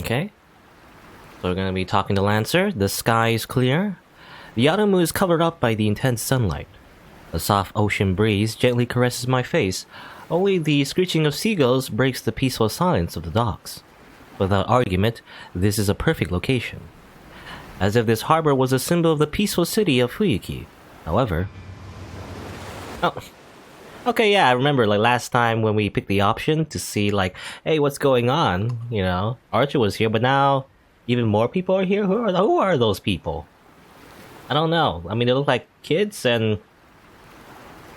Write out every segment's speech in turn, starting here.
Okay. So we're gonna be talking to Lancer. The sky is clear. The autumn is covered up by the intense sunlight. A soft ocean breeze gently caresses my face. Only the screeching of seagulls breaks the peaceful silence of the docks. Without argument, this is a perfect location. As if this harbor was a symbol of the peaceful city of Fuyuki. However... Oh. Okay, yeah, I remember, like, last time when we picked the option to see, like, hey, what's going on, you know? Archer was here, but now even more people are here? Who are those people? I don't know. I mean, they look like kids and...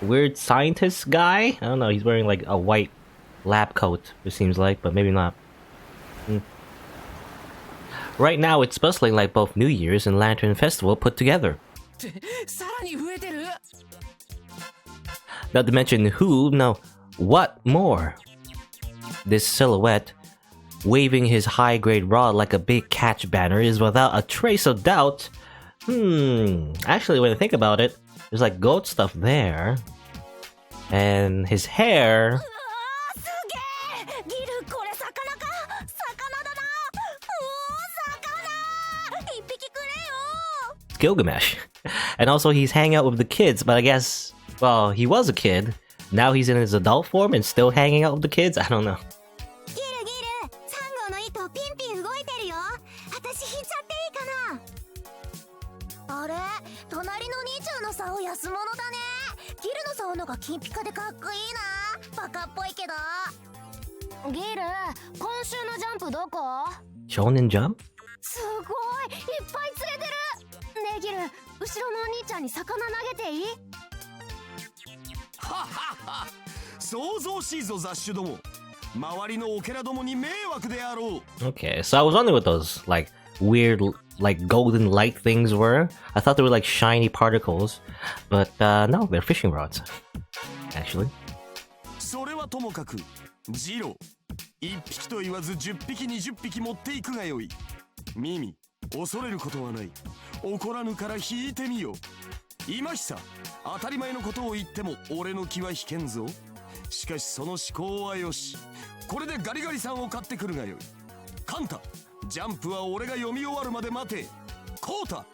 weird scientist guy? I don't know, he's wearing, like, a white lab coat, it seems like, but maybe not. Right now, it's bustling like both New Year's and Lantern Festival put together. Not to mention who, no, what more? This silhouette, waving his high-grade rod like a big catch banner, is without a trace of doubt. Actually, when I think about it, there's like goat stuff there. And his hair... Gilgamesh. And also he's hanging out with the kids, but I guess, well, he was a kid. Now he's in his adult form and still hanging out with the kids? I don't know. Shonen Jump? すごいいっぱい釣れてるねえギル後ろのお兄ちゃんに魚投げていいははは想像しいぞ雑種ども周りのオケラどもに迷惑であろう Okay, so I was wondering what those, like, weird, like, golden light things were. I thought they were, like, shiny particles. But, no, they're fishing rods. Actually. それはともかくジロ1匹と言わず10匹20匹持っていくがよい耳恐れることはない怒らぬから引いてみよ今久当たり前のことを言っても俺の気は引けんぞしかしその思考はよしこれでガリガリさんを買ってくるがよいカンタジャンプは俺が読み終わるまで待てコータ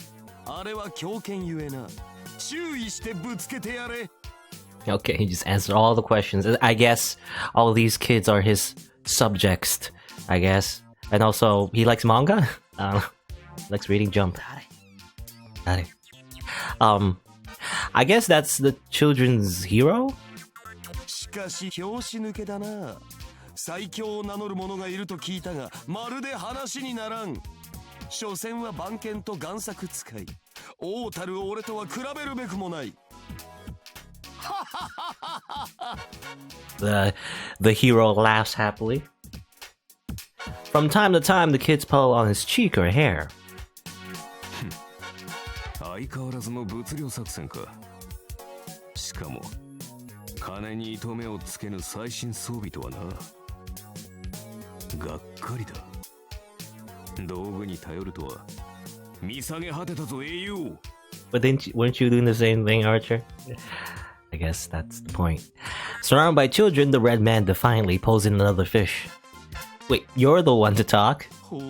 あれは狂犬ゆえな注意してぶつけてやれ Okay, he just answered all the questions. I guess all these kids are his subjects, I guess. And also, he likes manga? Likes reading Jump. Got it. I guess that's the children's hero? しかし拍子抜けだな最強を名乗る者がいると聞いたがまるで話にならん所詮は番犬と贋作使い王たる俺とは比べるべくもない The hero laughs happily. From time to time, the kids pull on his cheek or hair. 相変わらずの物量作戦か。しかも金に糸目をつけぬ最新装備とはな。がっかりだ。道具に頼るとは見下げ果てたぞ英雄。But weren't you doing the same thing, Archer? I guess that's the point. Surrounded by children, the red man defiantly pulls in another fish. Wait, you're the one to talk? ほう、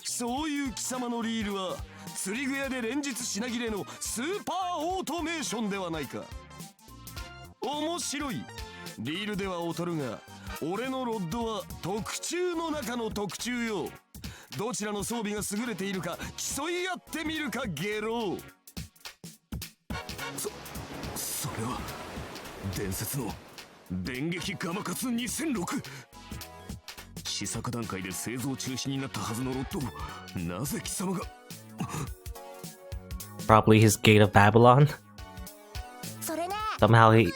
そういう貴様のリールは釣り具屋で連日品切れのスーパーオートメーションではないか。面白い。リールでは劣るが、俺のロッドは特注の中の特注よ。どちらの装備が優れているか競い合ってみるかゲロ。それは伝説の電撃ガマカツ2006試作段階で製造中止になったはずのロッドをなぜ貴様が Probably his Gate of Babylon. Somehow he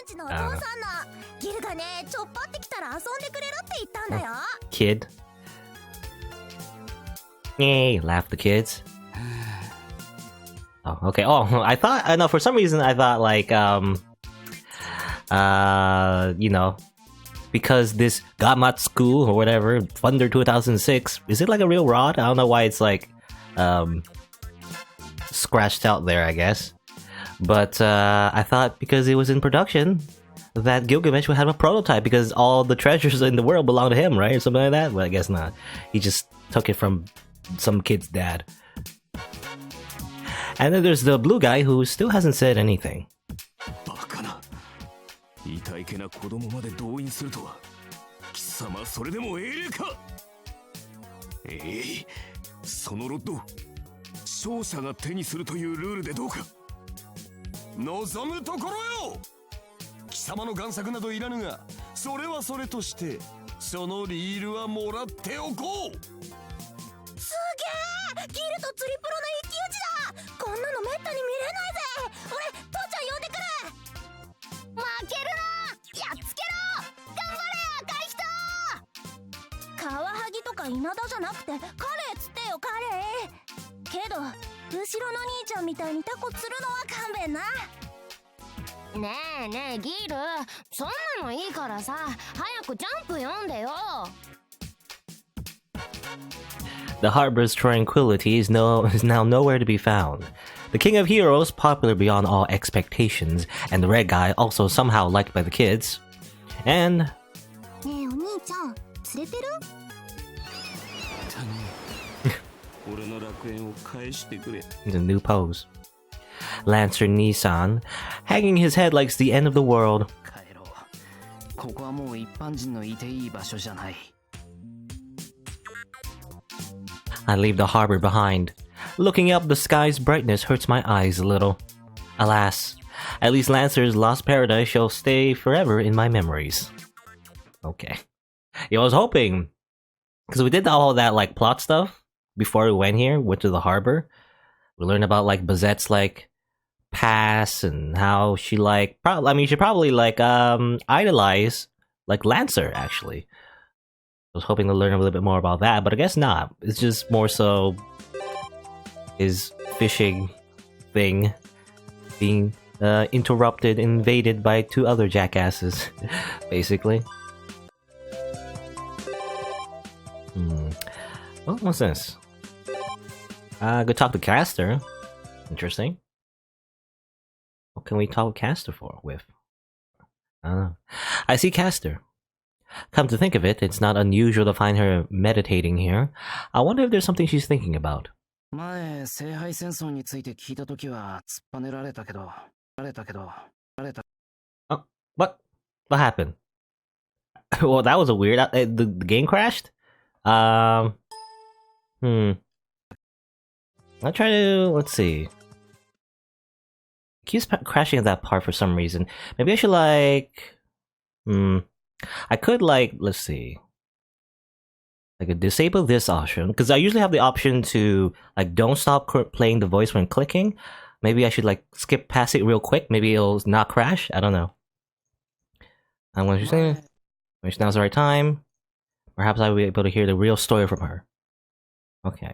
kid. Yay, laugh the kids. Oh, okay. Oh, I thought, I know, for some reason I thought like, you know, because this Gamatsu or whatever, Thunder 2006, is it like a real rod? I don't know why it's like, scratched out there, I guess. But, I thought because it was in production, that Gilgamesh would have a prototype because all the treasures in the world belong to him, right? Or something like that? Well, I guess not. He just took it from some kid's dad. And then there's the blue guy who still hasn't said anything. バカな。痛いけな子供まで動員するとは。貴様それでも英霊か。そのロッド、勝者が手にするというルールでどうか。望むところよ。貴様の贋作などいらぬが、それはそれとしてそのリールはもらっておこう。すげえ、ギルとツリプロの一騎打ちだ。こんなのめったに見れないぜ。俺父ちゃん呼んでくる。負けるな、やっつけろ。頑張れ赤い人。カワハギとか稲田じゃなくてカレーつってよ、カレー。けど後ろの兄ちゃんみたいにタコ釣るのは勘弁な。ねえねえギル、そんなのいいからさ、早くジャンプ読んでよ。The harbor's tranquility is now nowhere to be found. The king of heroes, popular beyond all expectations, and the red guy, also somehow liked by the kids. And... ねえお兄ちゃん、釣れてる？俺の楽園を返してくれ。 It's a new pose. Lancer Nissan, hanging his head like it's the end of the world. 帰ろう。ここはもう一般人のいていい場所じゃない。I leave the harbor behind. Looking up, the sky's brightness hurts my eyes a little. Alas, at least Lancer's lost paradise shall stay forever in my memories. Okay. Yeah, I was hoping, because we did all that like plot stuff before we went to the harbor. We learned about like Bazett's like past and how she like she probably like idolize like Lancer actually. I was hoping to learn a little bit more about that, but I guess not. It's just more so his fishing thing being interrupted, invaded by two other jackasses, basically. Oh, what's this? Go talk to Caster. Interesting. What can we talk Caster with? I don't know. I see Caster. Come to think of it, it's not unusual to find her meditating here. I wonder if there's something she's thinking about. 前、聖杯戦争について聞いたときは突っぱねられたけど、Oh, what? What happened? Well, that was a weird... the game crashed? I'll try to... Let's see. It keeps crashing at that part for some reason. Maybe I should like... I could like... Let's see. I could disable this option. Because I usually have the option to... Like, don't stop playing the voice when clicking. Maybe I should like skip past it real quick. Maybe it'll not crash. I don't know. I'm going to say... Which now's the right time. Perhaps I will be able to hear the real story from her. Okay.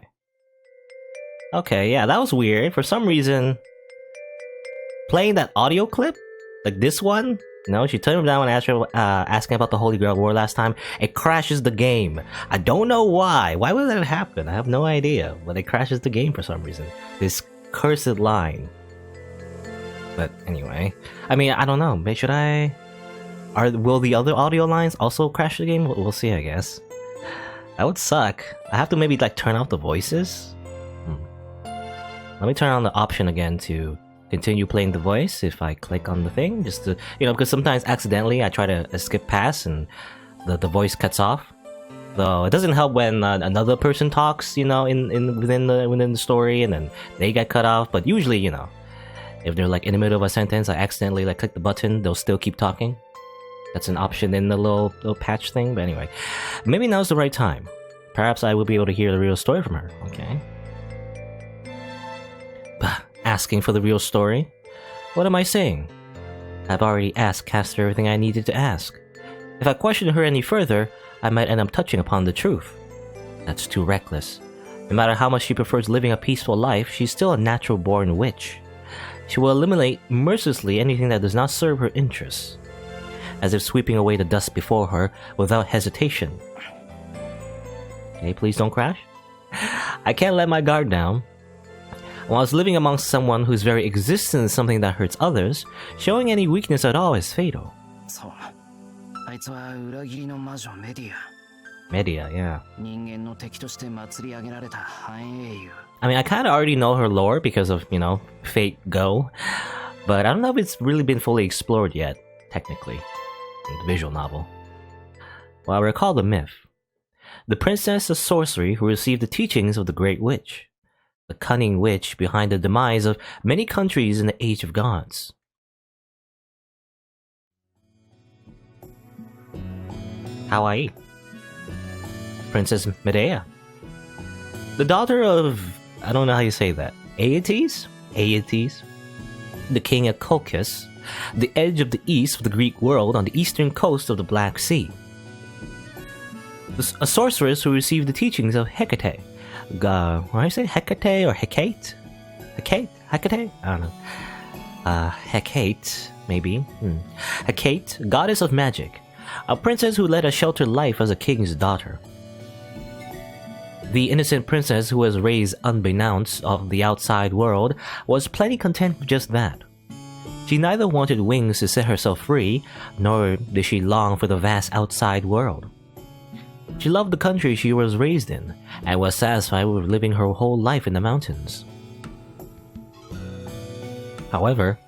Okay, yeah, that was weird. For some reason, playing that audio clip, like this one, she turned him down when asking about the Holy Grail War last time. It crashes the game. I don't know why. Why would that happen? I have no idea. But it crashes the game for some reason. This cursed line. But anyway, I mean, I don't know. Should I... Will the other audio lines also crash the game? We'll see, I guess. That would suck. I have to maybe like turn off the voices. Let me turn on the option again to continue playing the voice if I click on the thing, just to, because sometimes accidentally I try to skip past and the voice cuts off. Though it doesn't help when another person talks, within the story, and then they get cut off. But usually, if they're like in the middle of a sentence, I accidentally like click the button, they'll still keep talking. That's an option in the little patch thing. But anyway, maybe now's the right time. Perhaps I will be able to hear the real story from her. Okay. Asking for the real story? What am I saying? I've already asked Caster everything I needed to ask. If I question her any further, I might end up touching upon the truth. That's too reckless. No matter how much she prefers living a peaceful life, she's still a natural-born witch. She will eliminate mercilessly anything that does not serve her interests, as if sweeping away the dust before her without hesitation. Okay, please don't crash. I can't let my guard down. While I was living amongst someone whose very existence is something that hurts others, showing any weakness at all is fatal. そう。あいつは裏切りの魔女メディア。Media, yeah. 人間の敵として祭り上げられた反英雄。I mean, I kind of already know her lore because of, Fate Go, but I don't know if it's really been fully explored yet, technically, in the visual novel. Well, I recall the myth. The princess of sorcery who received the teachings of the Great Witch, the cunning witch behind the demise of many countries in the Age of Gods. Hawaii. Princess Medea. The daughter of, I don't know how you say that, Aeetes? The king of Colchis, the edge of the east of the Greek world on the eastern coast of the Black Sea. A sorceress who received the teachings of Hecate. What do I say? Hecate or Hecate? Hecate? I don't know. Hecate, maybe. Hecate, goddess of magic. A princess who led a sheltered life as a king's daughter. The innocent princess who was raised unbeknownst of the outside world was plenty content with just that. She neither wanted wings to set herself free, nor did she long for the vast outside world. She loved the country she was raised in, and was satisfied with living her whole life in the mountains. However,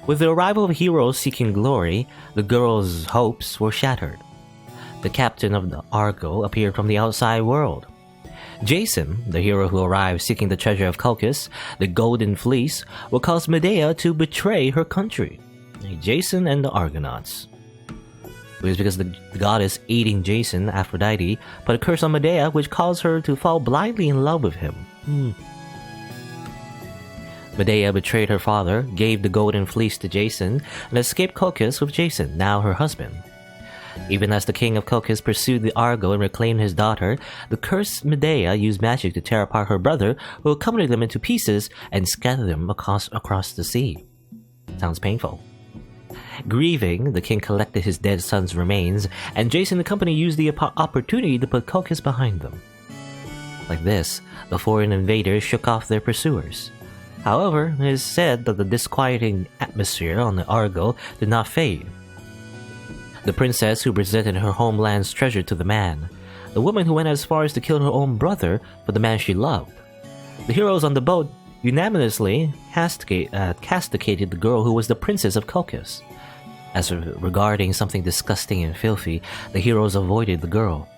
with the arrival of heroes seeking glory, the girl's hopes were shattered. The captain of the Argo appeared from the outside world. Jason, the hero who arrived seeking the treasure of Colchis, the Golden Fleece, will cause Medea to betray her country. Jason and the Argonauts. It was because the goddess aiding Jason, Aphrodite, put a curse on Medea which caused her to fall blindly in love with him. Medea betrayed her father, gave the Golden Fleece to Jason, and escaped Colchis with Jason, now her husband. Even as the king of Colchis pursued the Argo and reclaimed his daughter, the cursed Medea used magic to tear apart her brother, who accompanied them into pieces and scattered them across the sea. Sounds painful. Grieving, the king collected his dead son's remains, and Jason and the company used the opportunity to put Colchis behind them. Like this, the foreign invaders shook off their pursuers. However, it is said that the disquieting atmosphere on the Argo did not fade. The princess who presented her homeland's treasure to the man, the woman who went as far as to kill her own brother for the man she loved. The heroes on the boat unanimously castigated the girl who was the princess of Colchis. As regarding something disgusting and filthy, the heroes avoided the girl.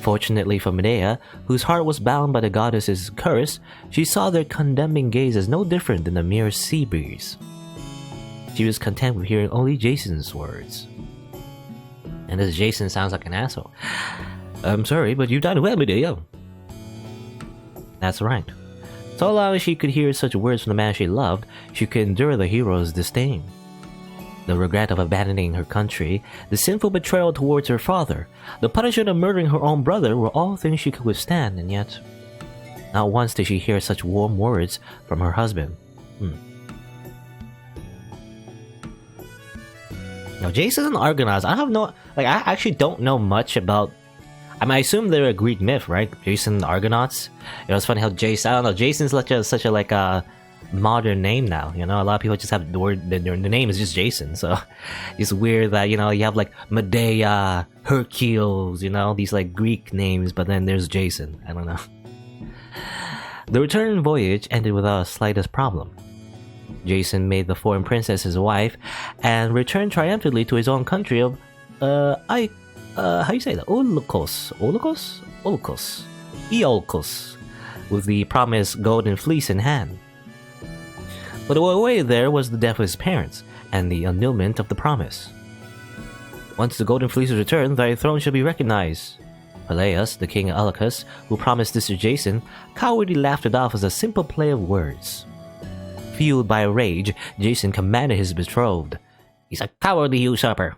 Fortunately for Medea, whose heart was bound by the goddess's curse, she saw their condemning gaze as no different than a mere sea breeze. She was content with hearing only Jason's words. And this Jason sounds like an asshole. I'm sorry, but you've done well, Medea. That's right. So long as she could hear such words from the man she loved, she could endure the hero's disdain. The regret of abandoning her country, the sinful betrayal towards her father, the punishment of murdering her own brother were all things she could withstand, and yet not once did she hear such warm words from her husband. Now, Jason and Argonauts, I actually don't know much about. I mean, I assume they're a Greek myth, right? Jason and Argonauts. It's funny how Jason. I don't know. Jason's such a modern name now. A lot of people just have the word. The name is just Jason, so it's weird that you have like Medea, Hercules, these like Greek names, but then there's Jason. I don't know. The return voyage ended without the slightest problem. Jason made the foreign princess his wife, and returned triumphantly to his own country of, how you say that? Iolcos, with the promised golden fleece in hand. But away there was the death of his parents, and the annulment of the promise. Once the golden fleece is returned, thy throne shall be recognized. Peleus, the king of Iolcos, who promised this to Jason, cowardly laughed it off as a simple play of words. Fueled by rage, Jason commanded his betrothed. He's a cowardly usurper.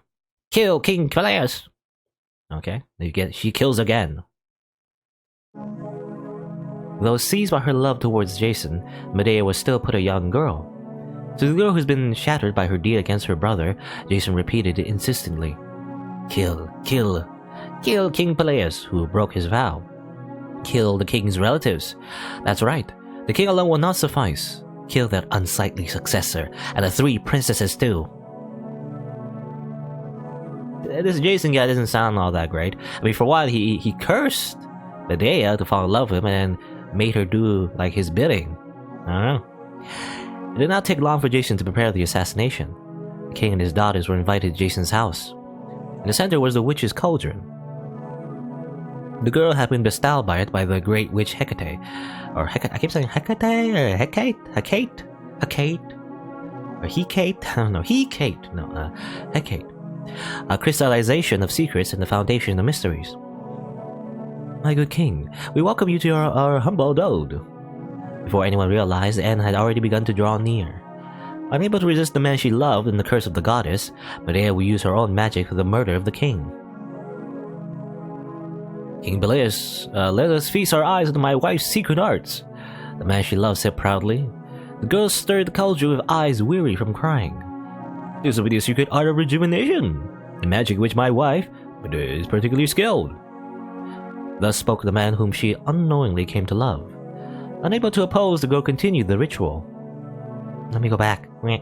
Kill King Peleus! Okay, she kills again. Though seized by her love towards Jason, Medea was still but a young girl. To the girl who's been shattered by her deed against her brother, Jason repeated it insistently. Kill King Peleus, who broke his vow. Kill the king's relatives. That's right, the king alone will not suffice. Kill that unsightly successor, and the 3 princesses too. this Jason guy doesn't sound all that great. I mean, for one, he cursed Medea to fall in love with him and made her do like his bidding. I don't know. It did not take long for Jason to prepare the assassination. The king and his daughters were invited to Jason's house. In the center was the witch's cauldron. The girl had been bestowed by it by the great witch Hecate. Or Hecate, I keep saying Hecate or Hecate? Hecate? Hecate? Or Hecate? I don't know. Hecate. No, Hecate. A crystallization of secrets and the foundation of mysteries. My good king, we welcome you to our humble abode. Before anyone realized, the end had already begun to draw near. Unable to resist the man she loved and the curse of the goddess, Medea will use her own magic for the murder of the king. King Peleus, let us feast our eyes on my wife's secret arts, the man she loved said proudly. The girl stirred the cauldron with eyes weary from crying. This will be the secret art of rejuvenation, the magic which my wife is particularly skilled. Thus spoke the man whom she unknowingly came to love. Unable to oppose, the girl continued the ritual. Let me go back. The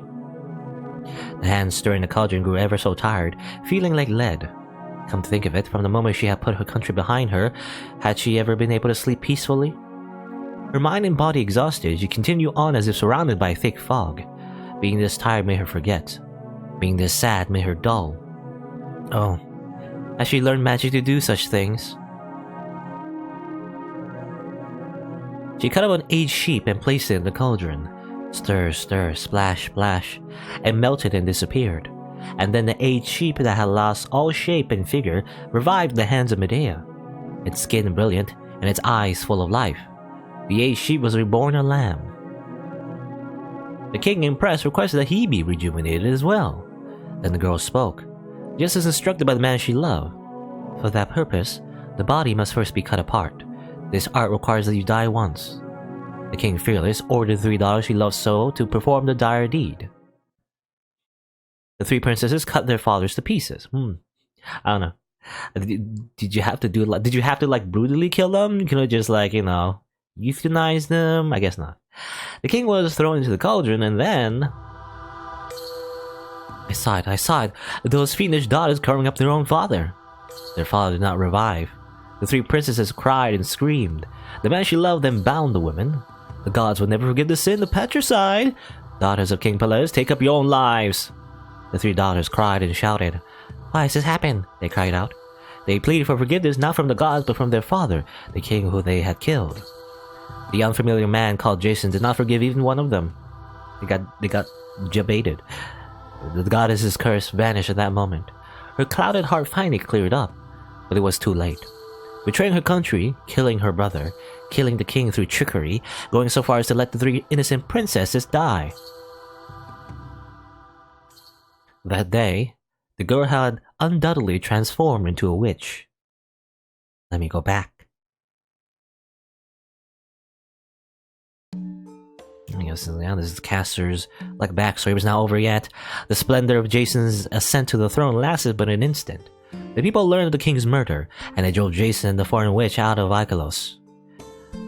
hands stirring the cauldron grew ever so tired, feeling like lead. Come to think of it, from the moment she had put her country behind her, had she ever been able to sleep peacefully? Her mind and body exhausted, she continued on as if surrounded by a thick fog. Being this tired made her forget. Being this sad made her dull. Oh, has she learned magic to do such things? She cut up an aged sheep and placed it in the cauldron. Stir, stir, splash, splash, and melted and disappeared. And then the aged sheep that had lost all shape and figure revived in the hands of Medea, its skin brilliant and its eyes full of life. The aged sheep was reborn a lamb. The king, impressed, requested that he be rejuvenated as well. Then the girl spoke, just as instructed by the man she loved. For that purpose, the body must first be cut apart. This art requires that you die once. The king, fearless, ordered the 3 daughters he loved so to perform the dire deed. The 3 princesses cut their fathers to pieces. I don't know. Did you have to do like? Did you have to like brutally kill them? You could just like euthanize them? I guess not. The king was thrown into the cauldron, and then I sighed. Those fiendish daughters covering up their own father. Their father did not revive. The 3 princesses cried and screamed. The man she loved then bound the women. The gods would never forgive the sin of patricide. Daughters of King Peleus, take up your own lives. The 3 daughters cried and shouted. Why has this happened? They cried out. They pleaded for forgiveness not from the gods but from their father, the king who they had killed. The unfamiliar man called Jason did not forgive even one of them. They got jebaited. The goddess's curse vanished at that moment. Her clouded heart finally cleared up, but it was too late. Betraying her country, killing her brother, killing the king through trickery, going so far as to let the 3 innocent princesses die. That day, the girl had undoubtedly transformed into a witch. Let me go back. I guess this is Caster's backstory was not over yet. The splendor of Jason's ascent to the throne lasted but an instant. The people learned of the king's murder, and they drove Jason, the foreign witch, out of Icolos.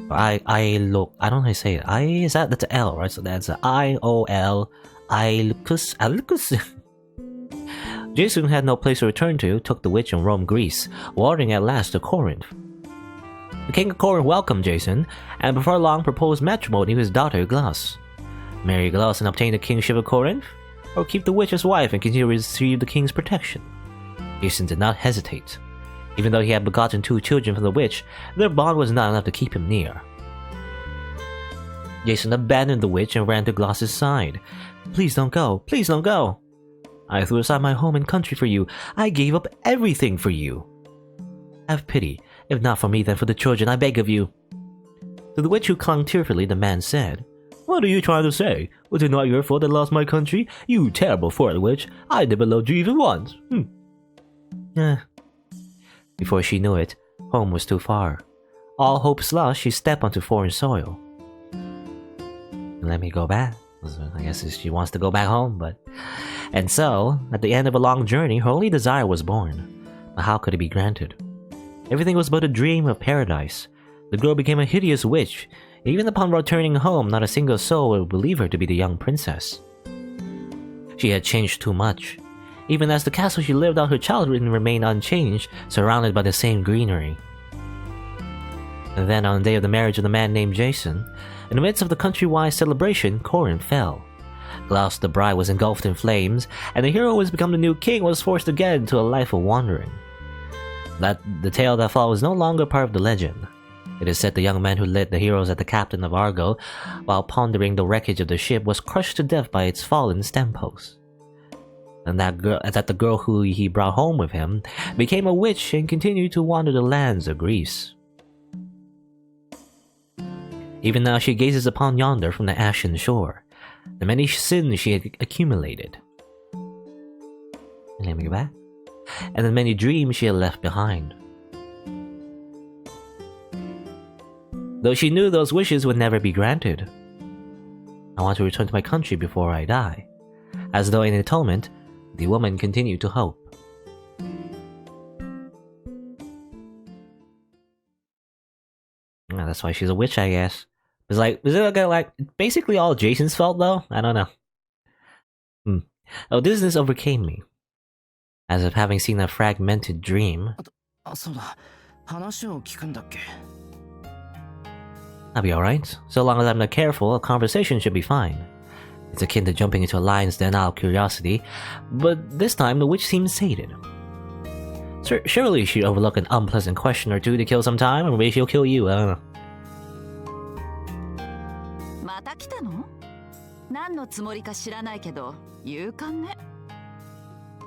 I don't know how to say it. That's an L, right? So that's I-O-L, Ilicus. Jason had no place to return to, took the witch and roamed Greece, wandering at last to Corinth. The king of Corinth welcomed Jason, and before long proposed matrimony with his daughter Glauce. Marry Glauce and obtain the kingship of Corinth, or keep the witch as wife and continue to receive the king's protection. Jason did not hesitate. Even though he had begotten 2 children from the witch, their bond was not enough to keep him near. Jason abandoned the witch and ran to Glauce's side. Please don't go. Please don't go. I threw aside my home and country for you. I gave up everything for you. Have pity. If not for me, then for the children, I beg of you. To the witch who clung tearfully, the man said, What are you trying to say? Was it not your fault I lost my country? You terrible foreign witch. I never loved you even once. Before she knew it, home was too far. All hopes lost, she stepped onto foreign soil. Let me go back. I guess she wants to go back home, but... And so, at the end of a long journey, her only desire was born. But how could it be granted? Everything was but a dream of paradise. The girl became a hideous witch. Even upon returning home, not a single soul would believe her to be the young princess. She had changed too much. even as the castle she lived out her childhood in remained unchanged, surrounded by the same greenery. And then on the day of the marriage of the man named Jason, in the midst of the countrywide celebration, Corin fell. Glaus the bride was engulfed in flames, and the hero who has become the new king was forced again into a life of wandering. The tale that followed was no longer part of the legend. It is said the young man who led the heroes as the captain of Argo, while pondering the wreckage of the ship, was crushed to death by its fallen stem post. And that the girl who he brought home with him became a witch and continued to wander the lands of Greece. Even now she gazes upon yonder from the ashen shore, the many sins she had accumulated. Let me go back. And the many dreams she had left behind. Though she knew those wishes would never be granted. I want to return to my country before I die. As though in atonement, the woman continued to hope. That's why she's a witch, I guess. Is it like basically all Jason's fault though? I don't know. Oh, dizziness overcame me, as if having seen a fragmented dream. I'll be alright. So long as I'm not careful, a conversation should be fine. It's akin to jumping into a lion's den out of curiosity, but this time the witch seemed sated. Surely she'd overlook an unpleasant question or two to kill some time, or maybe she'll kill you, I don't know. また来たの？何のつもりか知らないけど勇敢ね。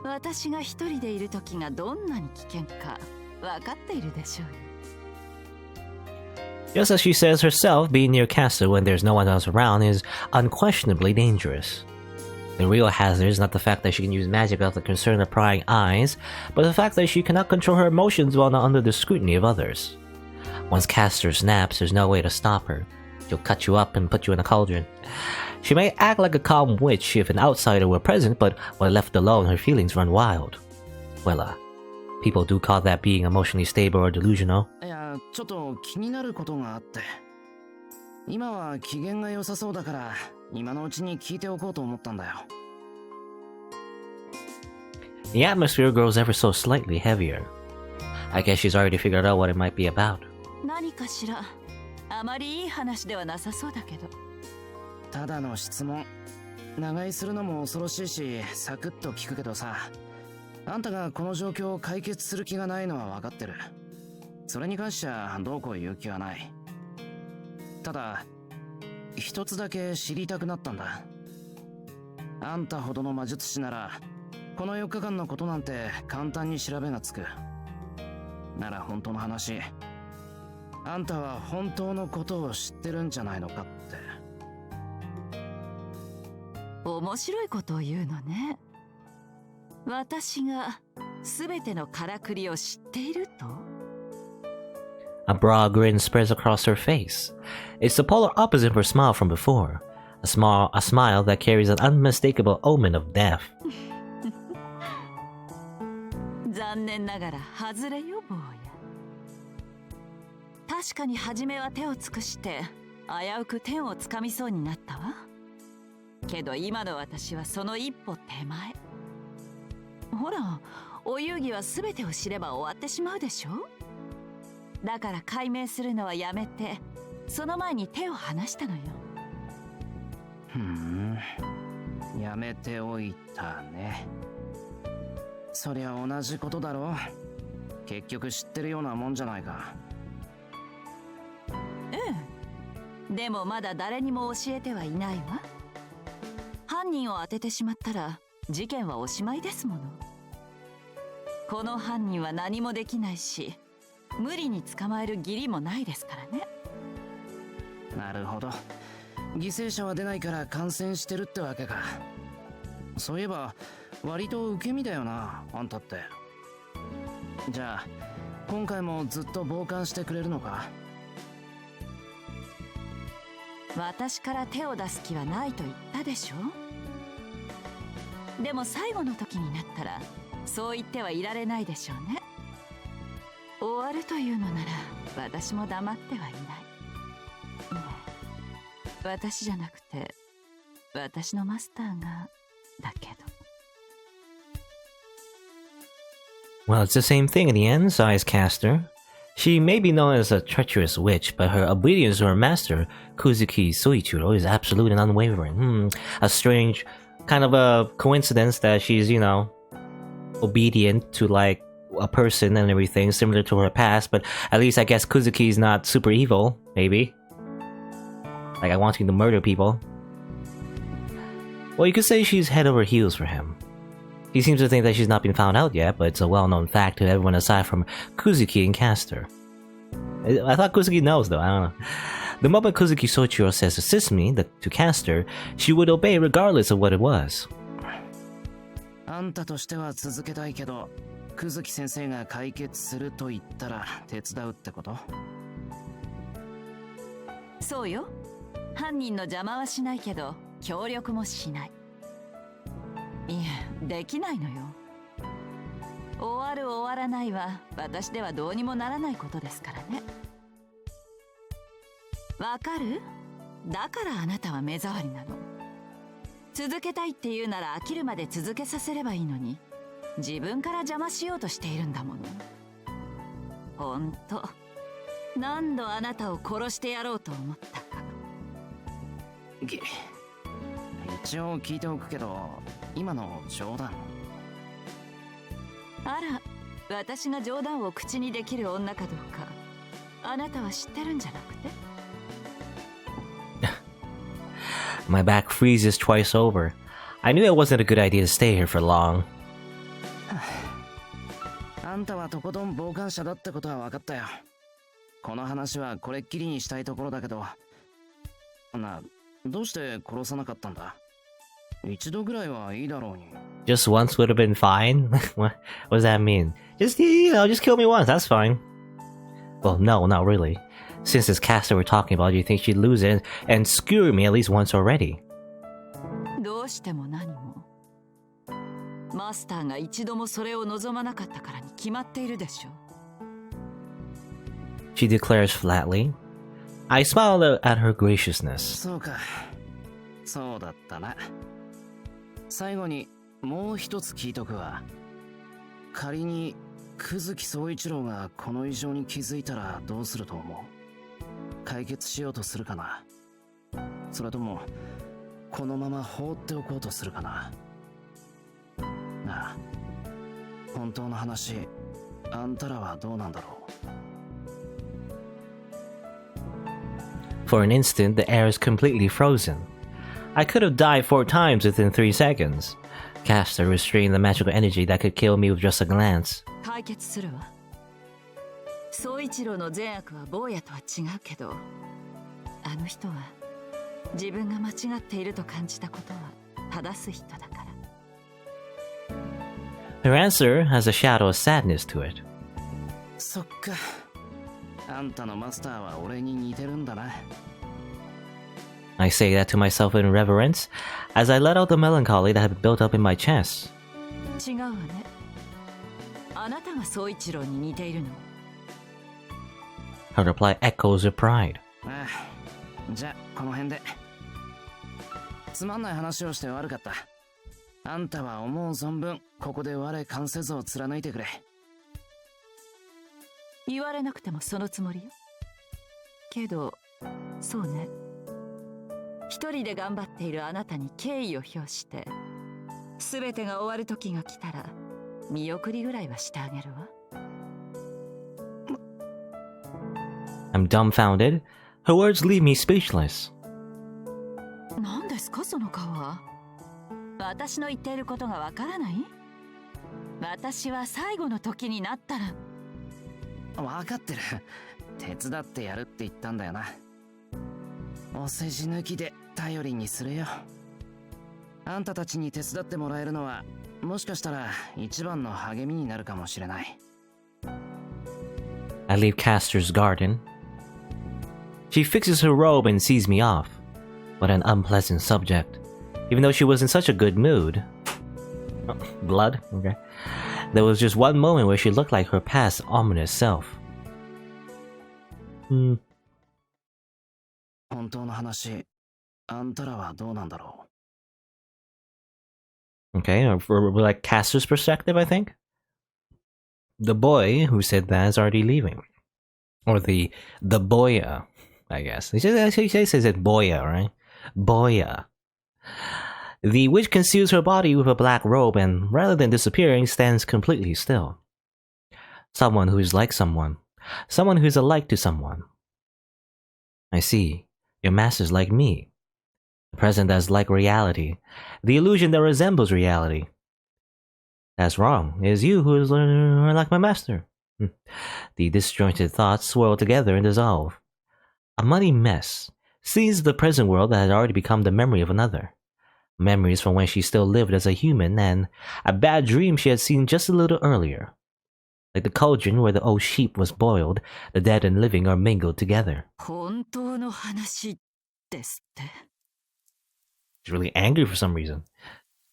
私が一人でいる時がどんなに危険か分かっているでしょう。Just as she says herself, being near Castle when there's no one else around is unquestionably dangerous. The real hazard is not the fact that she can use magic without the concern of prying eyes, but the fact that she cannot control her emotions while not under the scrutiny of others. Once Castor snaps, there's no way to stop her. She'll cut you up and put you in a cauldron. She may act like a calm witch if an outsider were present, but when left alone, her feelings run wild. Well, people do call that being emotionally stable or delusional. ちょっと気になることがあって。今は機嫌が良さそうだから、今のうちに聞いておこうと思ったんだよ。The atmosphere grows ever so slightly heavier. I guess she's already figured out what it might be about. 何かしら、あまりいい話ではなさそうだけど。ただの質問。長居するのも恐ろしいし、サクッと聞くけどさ。あんたがこの状況を解決する気がないのは分かってる。それに関してはどうこう言う気はない。ただ、一つだけ知りたくなったんだ。あんたほどの魔術師なら、この4日間のことなんて簡単に調べがつく。なら本当の話、あんたは本当のことを知ってるんじゃないのかって。面白いことを言うのね。私が全てのからくりを知っていると？A broad grin spreads across her face. It's the polar opposite of her smile from before. A smile that carries an unmistakable omen of death. 残念ながら外れよ坊や。確かに初めは手を尽くして危うく天をつかみそうになったわ。けど今の私はその一歩手前。ほら、お遊戯は全てを知れば終わってしまうでしょ。だから解明するのはやめて、その前に手を離したのよ。やめておいたね。そりゃ同じことだろ。結局知ってるようなもんじゃないか。ええ。でもまだ誰にも教えてはいないわ。犯人を当ててしまったら事件はおしまいですもの。この犯人は何もできないし、無理に捕まえる義理もないですからね。なるほど。犠牲者は出ないから感染してるってわけか。そういえば割と受け身だよな、あんたって。じゃあ今回もずっと傍観してくれるのか？私から手を出す気はないと言ったでしょ。でも最後の時になったらそう言ってはいられないでしょうね。終わるというのなら私も黙ってはいない。私じゃなくて私のマスターがだけど。Well, it's the same thing in the end, sighs Caster. She may be known as a treacherous witch, but her obedience to her master, Kuzuki Soichiro, is absolute and unwavering. A strange kind of a coincidence that she's, obedient to, like, a person and everything, similar to her past, but at least I guess Kuzuki's not super evil, maybe. Like, I want you to murder people. Well, you could say she's head over heels for him. He seems to think that she's not been found out yet, but it's a well-known fact to everyone aside from Kuzuki and Caster. I thought Kuzuki knows, though, I don't know. The moment Kuzuki Soichiro says assist me, to Caster, she would obey regardless of what it was. あんたとしては続けたいけど、久月先生が解決すると言ったら手伝うってこと？そうよ。犯人の邪魔はしないけど、協力もしない。いえ、できないのよ。終わる終わらないは私ではどうにもならないことですからね。わかる？だからあなたは目障りなの。続けたいって言うなら飽きるまで続けさせればいいのに、自分から邪魔しようとしているんだもの。ほんと、何度あなたを殺してやろうと思ったか。一応聞いておくけど、今の冗談？あら、私が冗談を口にできる女かどうか、あなたは知ってるんじゃなくてMy back freezes twice over. I knew it wasn't a good idea to stay here for long. あんたはとことん傍観者だってことは分かったよ。この話はこれっきりにしたいところだけど、どうして殺さなかったんだ？一度ぐらいはいいだろうに。Just once would have been fine? What does that mean? Just kill me once, that's fine. Well, no, not really. Since this caster we're talking about, you think she'd lose it and skewer me at least once already? どうしても何も。マスターが一度もそれを望まなかったからに決まっているでしょ。She declares flatly. I smiled at her graciousness. そうか。そうだったな。最後にもう一つ聞いとくわ。仮に久月総一郎がこの異常に気づいたらどうすると思う？解決しようとするかな？それともこのまま放っておこうとするかな？なあ、本当の話、あんたらはどうなんだろう？ For an instant, the air is completely frozen. I could have died 4 times within 3 seconds. Caster restrained the magical energy that could kill me with just a glance. 解決するわ。総一郎の善悪は坊やとは違うけど、あの人は自分が間違っていると感じたことは正す人だから。Her answer has a shadow of sadness to it. そっか。あんたのマスターは俺に似てるんだな。I say that to myself in reverence, as I let out the melancholy that had built up in my chest. 違うわね。あなたが総一郎に似ているの。Her reply echoes her pride. ああ、じゃあこの辺で。つまんない話をして悪かった。あんたは思う存分ここで我関せずを貫いてくれ。言われなくてもそのつもりよ。けど、そうね。一人で頑張っているあなたに敬意を表して、すべてが終わる時が来たら見送りぐらいはしてあげるわ。I'm dumbfounded. Her words leave me speechless. 何ですかその顔は。私の言っていることがわからない？私は最後の時になったら。分かってる。手伝ってやるって言ったんだよな。お世辞抜きで頼りにするよ。あんたたちに手伝ってもらえるのはもしかしたら一番の励みになるかもしれない。I leave Caster's garden. She fixes her robe and sees me off. What an unpleasant subject. Even though she was in such a good mood. Oh, blood? Okay. There was just one moment where she looked like her past ominous self. 本当の話、あんたらはどうなんだろう？ Okay, or like Caster's perspective, I think? the boy who said that is already leaving. Or the boya, I guess. He says it boya, right? Boya. The witch conceals her body with a black robe and, rather than disappearing, stands completely still. Someone who is like someone. Someone who is alike to someone. I see. Your master's like me. The present that's like reality. The illusion that resembles reality. That's wrong. It is you who is like my master. The disjointed thoughts swirl together and dissolve. A muddy mess seized the present world that had already become the memory of another. Memories from when she still lived as a human, and a bad dream she had seen just a little earlier. Like the cauldron where the old sheep was boiled, the dead and living are mingled together. She's really angry for some reason.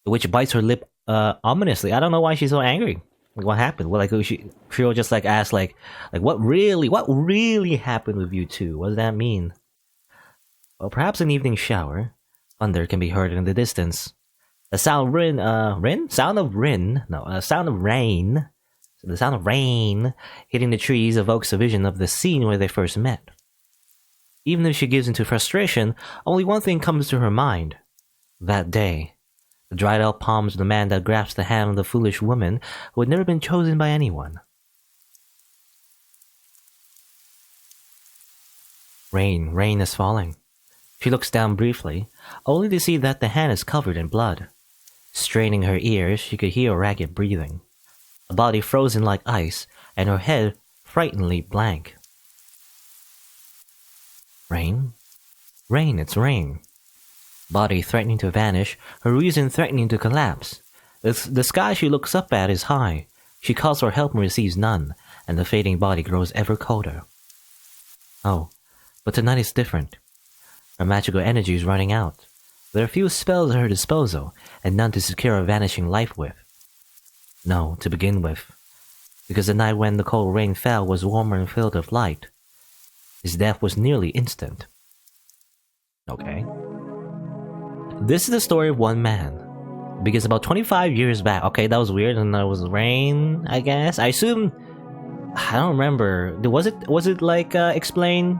The witch bites her lip ominously. I don't know why she's so angry. Like, what happened? Well, like Shirou just like asked like what really happened with you two? What does that mean? Well, perhaps an evening shower. Thunder can be heard in the distance. The sound of rain. The sound of rain hitting the trees evokes a vision of the scene where they first met. Even if she gives into frustration, only one thing comes to her mind. That day. The dried out palms of the man that grasps the hand of the foolish woman who had never been chosen by anyone. Rain is falling. She looks down briefly, only to see that the hand is covered in blood. Straining her ears, she could hear ragged breathing. A body frozen like ice, and her head frighteningly blank. Rain? It's rain. Body threatening to vanish, her reason threatening to collapse. The sky she looks up at is high. She calls for help and receives none, and the fading body grows ever colder. Oh, but tonight is different. Her magical energy is running out. There are few spells at her disposal, and none to secure a vanishing life with. No, to begin with. Because the night when the cold rain fell was warmer and filled with light. His death was nearly instant. Okay. This is the story of one man. It begins about 25 years back. Okay, that was weird, and that was rain, I guess. I assume... I don't remember. Was it like, explained?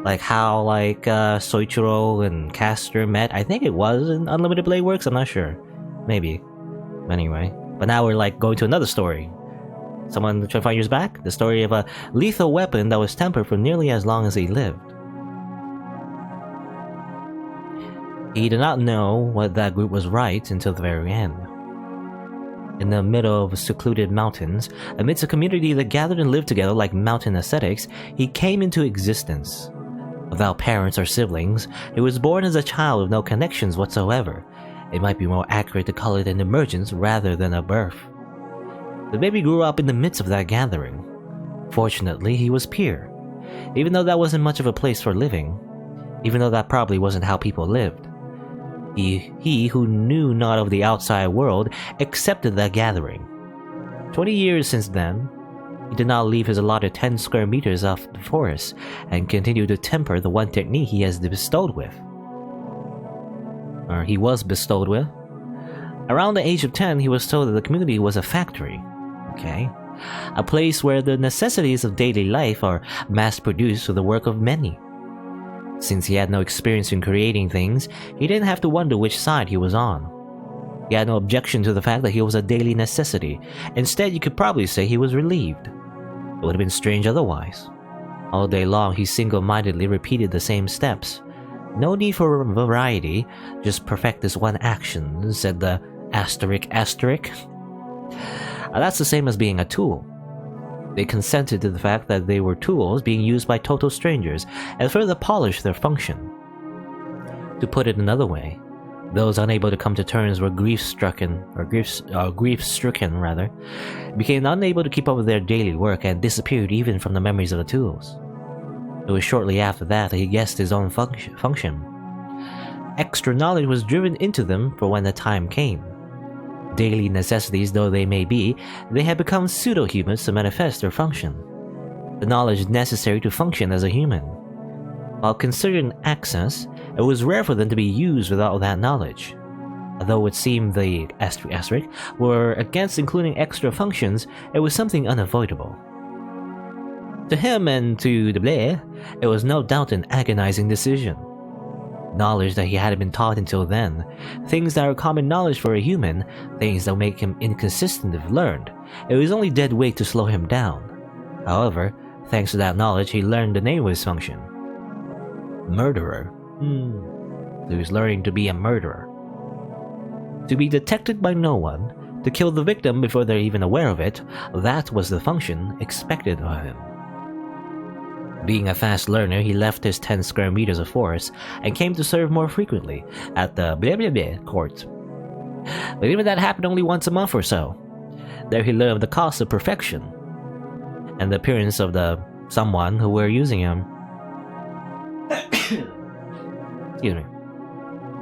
Like how, like, Soichiro and Castor met? I think it was in Unlimited Blade Works, I'm not sure. Maybe. Anyway. But now we're, like, going to another story. Someone 25 years back? The story of a lethal weapon that was tempered for nearly as long as he lived. He did not know what that group was right until the very end. In the middle of secluded mountains, amidst a community that gathered and lived together like mountain ascetics, he came into existence. Without parents or siblings, he was born as a child with no connections whatsoever. It might be more accurate to call it an emergence rather than a birth. The baby grew up in the midst of that gathering. Fortunately, he was pure. Even though that wasn't much of a place for living, even though that probably wasn't how people lived. He who knew not of the outside world accepted that gathering. 20 years since then, he did not leave his allotted 10 square meters of the forest and continued to temper the one technique he has bestowed with. Or he was bestowed with. Around the age of 10, he was told that the community was a factory. Okay? A place where the necessities of daily life are mass-produced through the work of many. Since he had no experience in creating things, he didn't have to wonder which side he was on. He had no objection to the fact that he was a daily necessity. Instead, you could probably say he was relieved. It would have been strange otherwise. All day long, he single-mindedly repeated the same steps. No need for variety, just perfect this one action, said the asterisk. That's the same as being a tool. They consented to the fact that they were tools being used by total strangers and further polished their function. To put it another way, those unable to come to terms were grief-stricken, became unable to keep up with their daily work and disappeared even from the memories of the tools. It was shortly after that he guessed his own function. Extra knowledge was driven into them for when the time came. Daily necessities though they may be, they had become pseudo-humans to manifest their function. The knowledge necessary to function as a human. While considered an access, it was rare for them to be used without that knowledge. Though it seemed the asterisk were against including extra functions, it was something unavoidable. To him and to the Blair, it was no doubt an agonizing decision. Knowledge that he hadn't been taught until then, things that are common knowledge for a human, things that make him inconsistent if learned. It was only dead weight to slow him down. However, thanks to that knowledge, he learned the name of his function. Murderer. He was learning to be a murderer. To be detected by no one, to kill the victim before they're even aware of it, that was the function expected of him. Being a fast learner, he left his 10 square meters of forest and came to serve more frequently at the blah blah blah court. But even that happened only once a month or so. There he learned the cost of perfection and the appearance of the someone who were using him. Excuse me.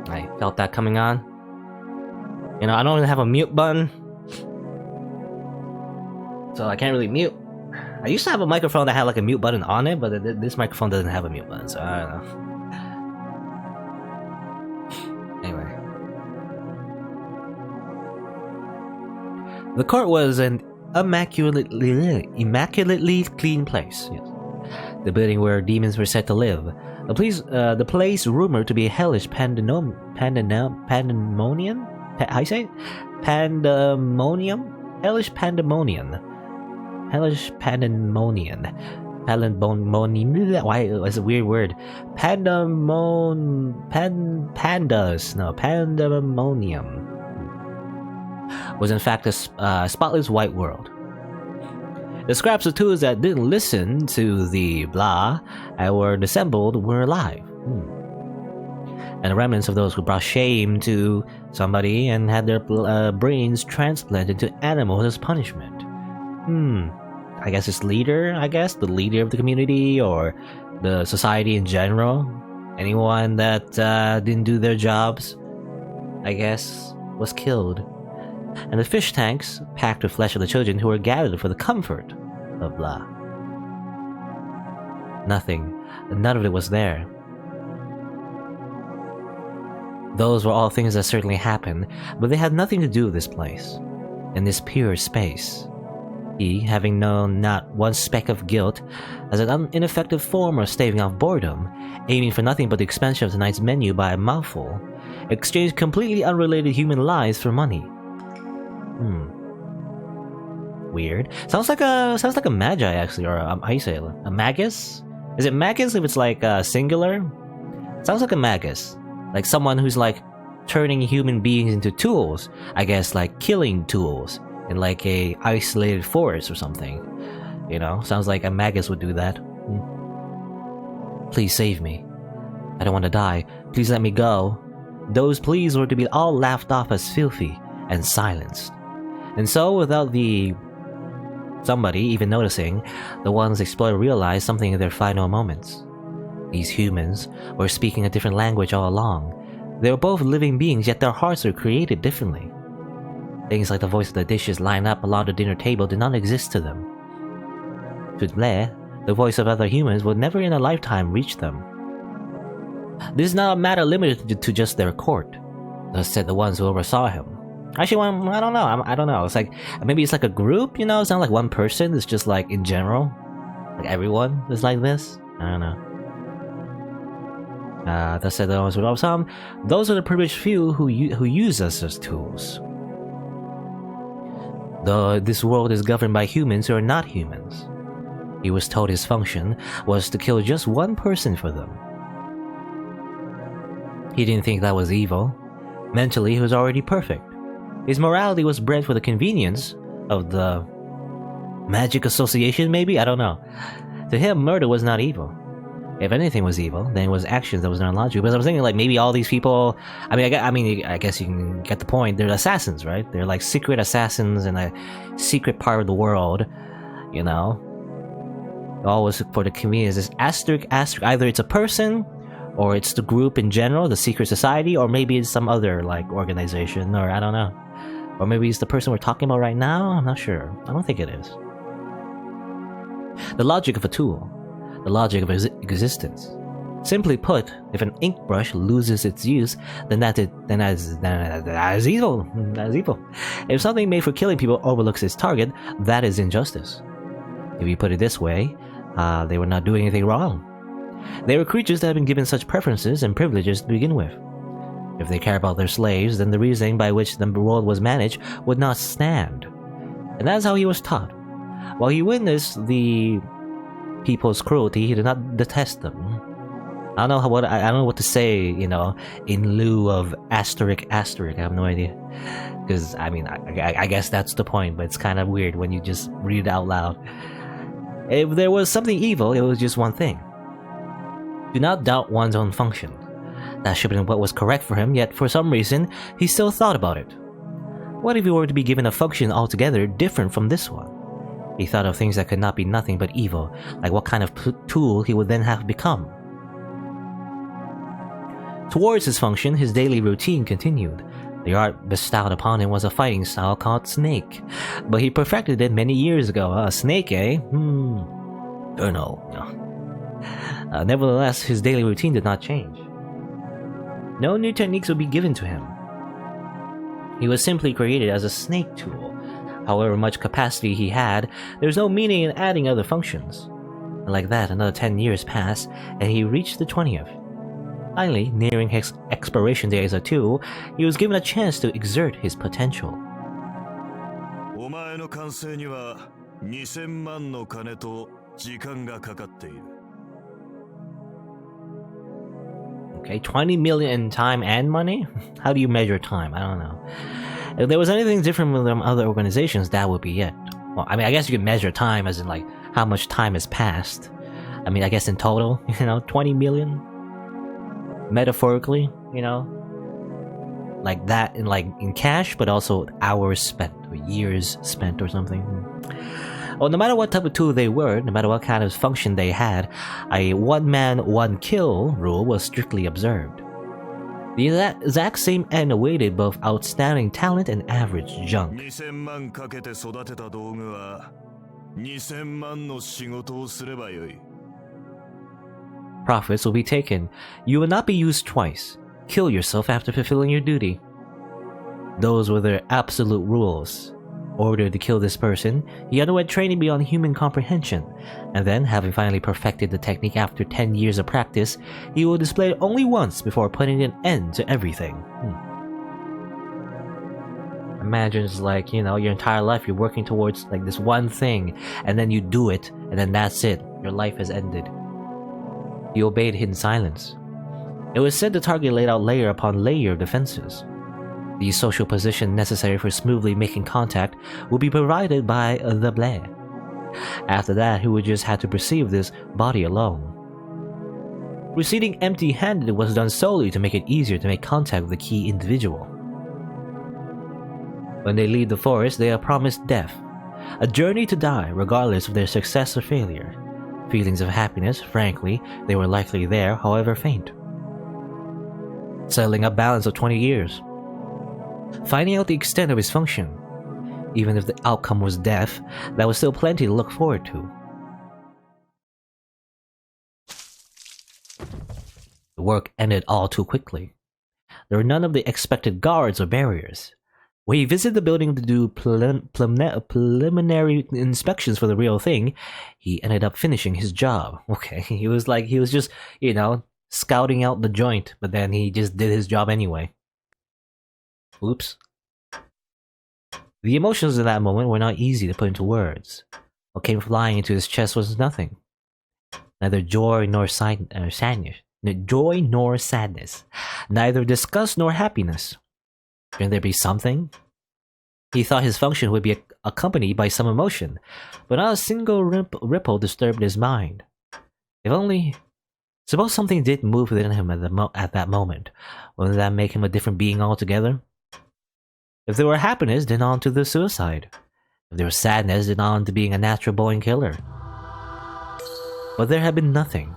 I felt that coming on. You know, I don't even have a mute button, so I can't really mute. I used to have a microphone that had like a mute button on it, but this microphone doesn't have a mute button, so I don't know. Anyway. The court was an immaculately clean place. Yes. The building where demons were said to live. The place rumored to be a hellish pandemonium? How you say it? Pandemonium? Hellish pandemonium. Hellish pandemonium. Why? It's a weird word. Pandemonium. Was in fact a spotless white world. The scraps of tools that didn't listen to the blah and were dissembled were alive. And the remnants of those who brought shame to somebody and had their brains transplanted to animals as punishment. I guess it's leader, the leader of the community or the society in general. Anyone that didn't do their jobs, I guess, was killed. And the fish tanks, packed with flesh of the children who were gathered for the comfort of blah. Nothing, none of it was there. Those were all things that certainly happened, but they had nothing to do with this place, in this pure space. He, having known not one speck of guilt, as an ineffective form of staving off boredom, aiming for nothing but the expansion of tonight's menu by a mouthful, exchanged completely unrelated human lives for money. Weird. Sounds like a magi actually, or how you say it? A magus? Is it magus if it's like singular? Sounds like a magus. Like someone who's like turning human beings into tools. I guess like killing tools in like a isolated forest or something. You know, sounds like a magus would do that. Please save me. I don't want to die. Please let me go. Those pleas were to be all laughed off as filthy and silenced. And so, without somebody even noticing, the ones explored realized something in their final moments. These humans were speaking a different language all along. They were both living beings, yet their hearts were created differently. Things like the voice of the dishes lined up along the dinner table did not exist to them. To Blair, the voice of other humans would never in a lifetime reach them. This is not a matter limited to just their court, thus said the ones who oversaw him. Actually, I don't know. I don't know. It's like maybe it's like a group, you know. It's not like one person. It's just like in general, like everyone is like this. I don't know. That said, the ones who oversaw him, those are the privileged few who use us as tools. Though this world is governed by humans who are not humans. He was told his function was to kill just one person for them. He didn't think that was evil. Mentally, he was already perfect. His morality was bred for the convenience of the magic association, maybe? I don't know. To him, murder was not evil. If anything was evil, then it was actions that was not logical. Because I was thinking, like, maybe all these people... I guess you can get the point. They're assassins, right? They're like secret assassins in a secret part of the world, you know? Always for the convenience. It's asterisk. Either it's a person, or it's the group in general, the secret society, or maybe it's some other, like, organization, or I don't know. Or maybe it's the person we're talking about right now? I'm not sure. I don't think it is. The logic of a tool. The logic of existence. Simply put, if an ink brush loses its use, then that's evil. That's evil. If something made for killing people overlooks its target, that is injustice. If you put it this way, they were not doing anything wrong. They were creatures that had been given such preferences and privileges to begin with. If they care about their slaves, then the reasoning by which the world was managed would not stand. And that's how he was taught. While he witnessed the people's cruelty, he did not detest them. I don't know what to say, in lieu of asterisk. I have no idea. Because, I guess that's the point, but it's kind of weird when you just read it out loud. If there was something evil, it was just one thing. Do not doubt one's own function. That should have been what was correct for him, yet for some reason, he still thought about it. What if he were to be given a function altogether different from this one? He thought of things that could not be nothing but evil, like what kind of tool he would then have become. Towards his function, his daily routine continued. The art bestowed upon him was a fighting style called Snake, but he perfected it many years ago. Snake, eh? Don't know. Nevertheless, his daily routine did not change. No new techniques would be given to him. He was simply created as a snake tool. However much capacity he had, there was no meaning in adding other functions. And like that, another 10 years passed, and he reached the 20th. Finally, nearing his expiration day as a tool, he was given a chance to exert his potential. お前の完成には2000万の金と時間がかかっている。 Okay, 20 million in time and money? How do you measure time? I don't know. If there was anything different from other organizations, that would be it. Well, I guess you can measure time as in like how much time has passed. I guess in total, 20 million? Metaphorically, like that in cash, but also hours spent or years spent or something. Well, no matter what type of tool they were, no matter what kind of function they had, a one-man, one-kill rule was strictly observed. The exact same end awaited both outstanding talent and average junk. 2000万かけて育てた道具は2000万の仕事をすればよい。 Profits will be taken. You will not be used twice. Kill yourself after fulfilling your duty. Those were their absolute rules. Ordered to kill this person, he underwent training beyond human comprehension, and then, having finally perfected the technique after 10 years of practice, he will display it only once before putting an end to everything. Imagine it's like, your entire life you're working towards like this one thing, and then you do it, and then that's it. Your life has ended. He obeyed in silence. It was said to target laid out layer upon layer of defenses. The social position necessary for smoothly making contact would be provided by the blade. After that, he would just have to perceive this body alone. Proceeding empty-handed was done solely to make it easier to make contact with the key individual. When they leave the forest, they are promised death, a journey to die regardless of their success or failure. Feelings of happiness, frankly, they were likely there, however faint. Settling a balance of 20 years. Finding out the extent of his function. Even if the outcome was death, that was still plenty to look forward to. The work ended all too quickly. There were none of the expected guards or barriers. When he visited the building to do preliminary inspections for the real thing, he ended up finishing his job. Okay, he was just, scouting out the joint, but then he just did his job anyway. Oops. The emotions in that moment were not easy to put into words. What came flying into his chest was nothing. Neither joy nor sadness. Neither disgust nor happiness. Can there be something? He thought his function would be accompanied by some emotion, but not a single ripple disturbed his mind. If only... Suppose something did move within him at that moment. Wouldn't that make him a different being altogether? If there were happiness, then on to the suicide. If there was sadness, then on to being a natural-born killer. But there had been nothing.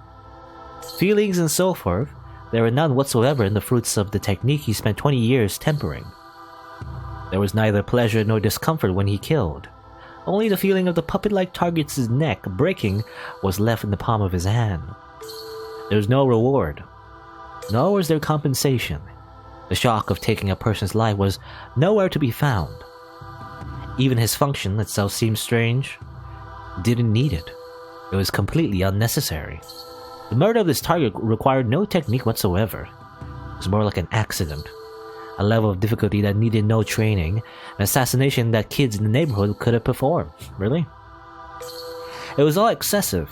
Feelings and so forth, there were none whatsoever in the fruits of the technique he spent 20 years tempering. There was neither pleasure nor discomfort when he killed. Only the feeling of the puppet-like target's neck breaking was left in the palm of his hand. There was no reward. Nor was there compensation. The shock of taking a person's life was nowhere to be found. Even his function itself seemed strange. Didn't need it. It was completely unnecessary. The murder of this target required no technique whatsoever. It was more like an accident. A level of difficulty that needed no training. An assassination that kids in the neighborhood could have performed. Really? It was all excessive.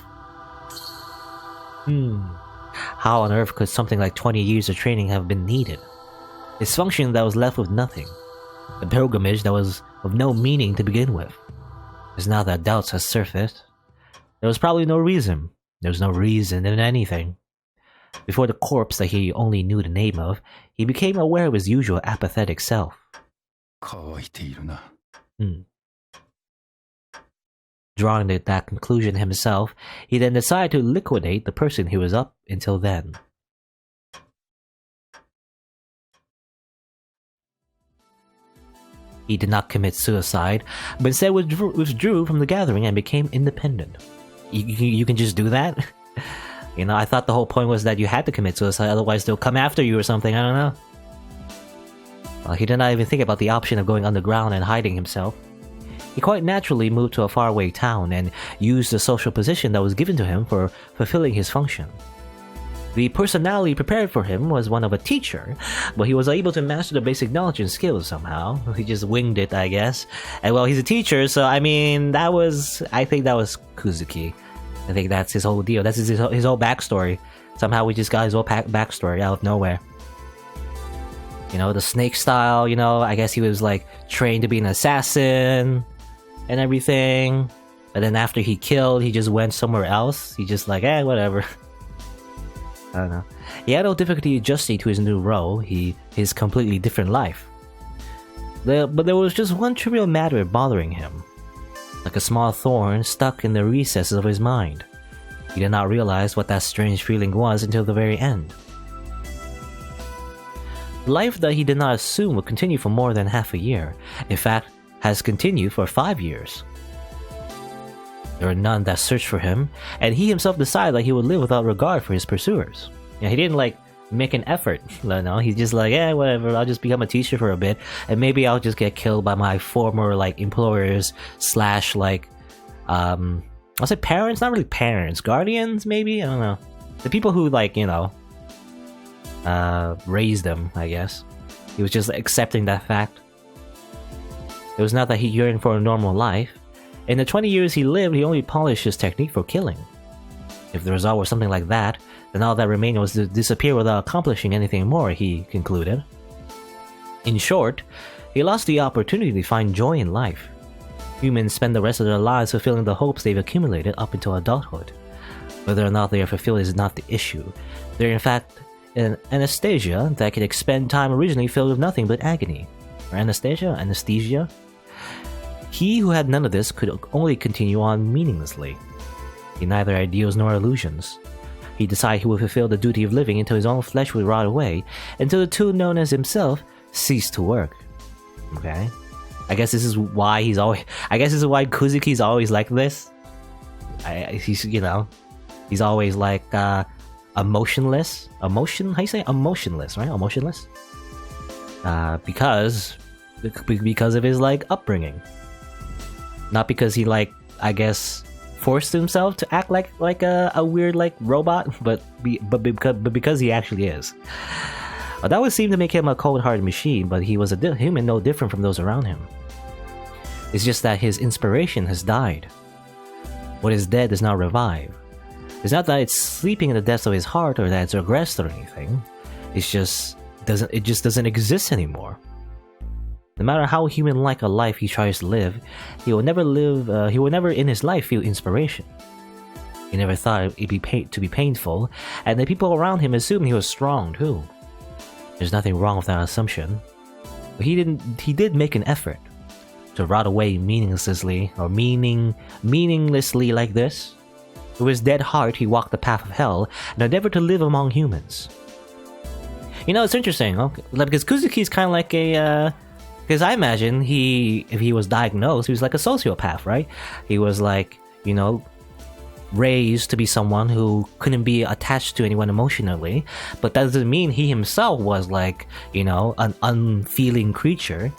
How on earth could something like 20 years of training have been needed? His function that was left with nothing. A pilgrimage that was of no meaning to begin with. It's now that doubts have surfaced. There was probably no reason. There was no reason in anything. Before the corpse that he only knew the name of, he became aware of his usual apathetic self. Drawing that conclusion himself, he then decided to liquidate the person he was up until then. He did not commit suicide, but instead withdrew from the gathering and became independent. You can just do that? You know, I thought the whole point was that you had to commit suicide, otherwise they'll come after you or something, I don't know. Well, he did not even think about the option of going underground and hiding himself. He quite naturally moved to a faraway town and used the social position that was given to him for fulfilling his function. The personality prepared for him was one of a teacher, but he was able to master the basic knowledge and skills somehow. He just winged it, I guess. And well, he's a teacher, so I mean, I think that was Kuzuki. I think that's his whole deal. That's his whole backstory. Somehow we just got his whole backstory out of nowhere. You know, the snake style, you know, I guess he was like trained to be an assassin and everything. But then after he killed, he just went somewhere else. He just like, whatever. I don't know. He had no difficulty adjusting to his new role, his completely different life. But there was just one trivial matter bothering him. Like a small thorn stuck in the recesses of his mind. He did not realize what that strange feeling was until the very end. Life that he did not assume would continue for more than half a year, in fact, has continued for 5 years. There were none that searched for him, and he himself decided that he would live without regard for his pursuers. You know, he didn't like make an effort, no, he's just like, whatever, I'll just become a teacher for a bit, and maybe I'll just get killed by my former like employers / like I'll say parents, not really parents, guardians maybe, I don't know, the people who like, you know, raised them, I guess. He was just accepting that fact. It was not that he yearned for a normal life. In the 20 years he lived, he only polished his technique for killing. If the result was something like that, then all that remained was to disappear without accomplishing anything more, he concluded. In short, he lost the opportunity to find joy in life. Humans spend the rest of their lives fulfilling the hopes they've accumulated up until adulthood. Whether or not they are fulfilled is not the issue. They're in fact an anesthesia that can expend time originally filled with nothing but agony. Or anesthesia? He who had none of this could only continue on meaninglessly. He neither ideals nor illusions. He decided he would fulfill the duty of living until his own flesh would rot away, until the tool known as himself ceased to work. Okay? I guess this is why Kuzuki's always like this. He's, you know, he's always like, emotionless, right? Emotionless? Because of his, like, upbringing. Not because he, like, I guess, forced himself to act like a weird, like, robot, but because he actually is. That would seem to make him a cold-hearted machine, but he was a human no different from those around him. It's just that his inspiration has died. What is dead does not revive. It's not that it's sleeping in the depths of his heart or that it's regressed or anything. It just doesn't exist anymore. No matter how human-like a life he tries to live, he will never in his life feel inspiration. He never thought it'd be to be painful, and the people around him assumed he was strong too. There's nothing wrong with that assumption. But he did make an effort to rot away meaninglessly like this. With his dead heart, he walked the path of hell and endeavored to live among humans. You know, it's interesting, okay? Because Kuzuki's kind of like a, because I imagine if he was diagnosed, he was like a sociopath, right? He was like, you know, raised to be someone who couldn't be attached to anyone emotionally, but that doesn't mean he himself was like, an unfeeling creature.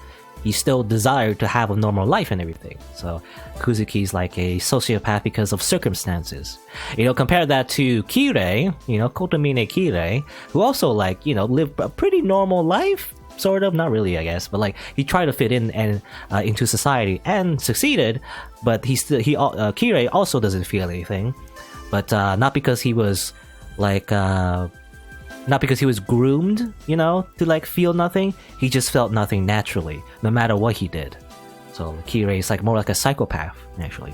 He still desired to have a normal life and everything. So Kuzuki's like a sociopath because of circumstances. Compare that to Kirei, Kotomine Kirei, who also lived a pretty normal life. Sort of, not really, I guess, but he tried to fit in and into society and succeeded, but Kirei also doesn't feel anything, but not because he was not because he was groomed, to feel nothing. He just felt nothing naturally, no matter what he did. So Kirei is more like a psychopath, actually.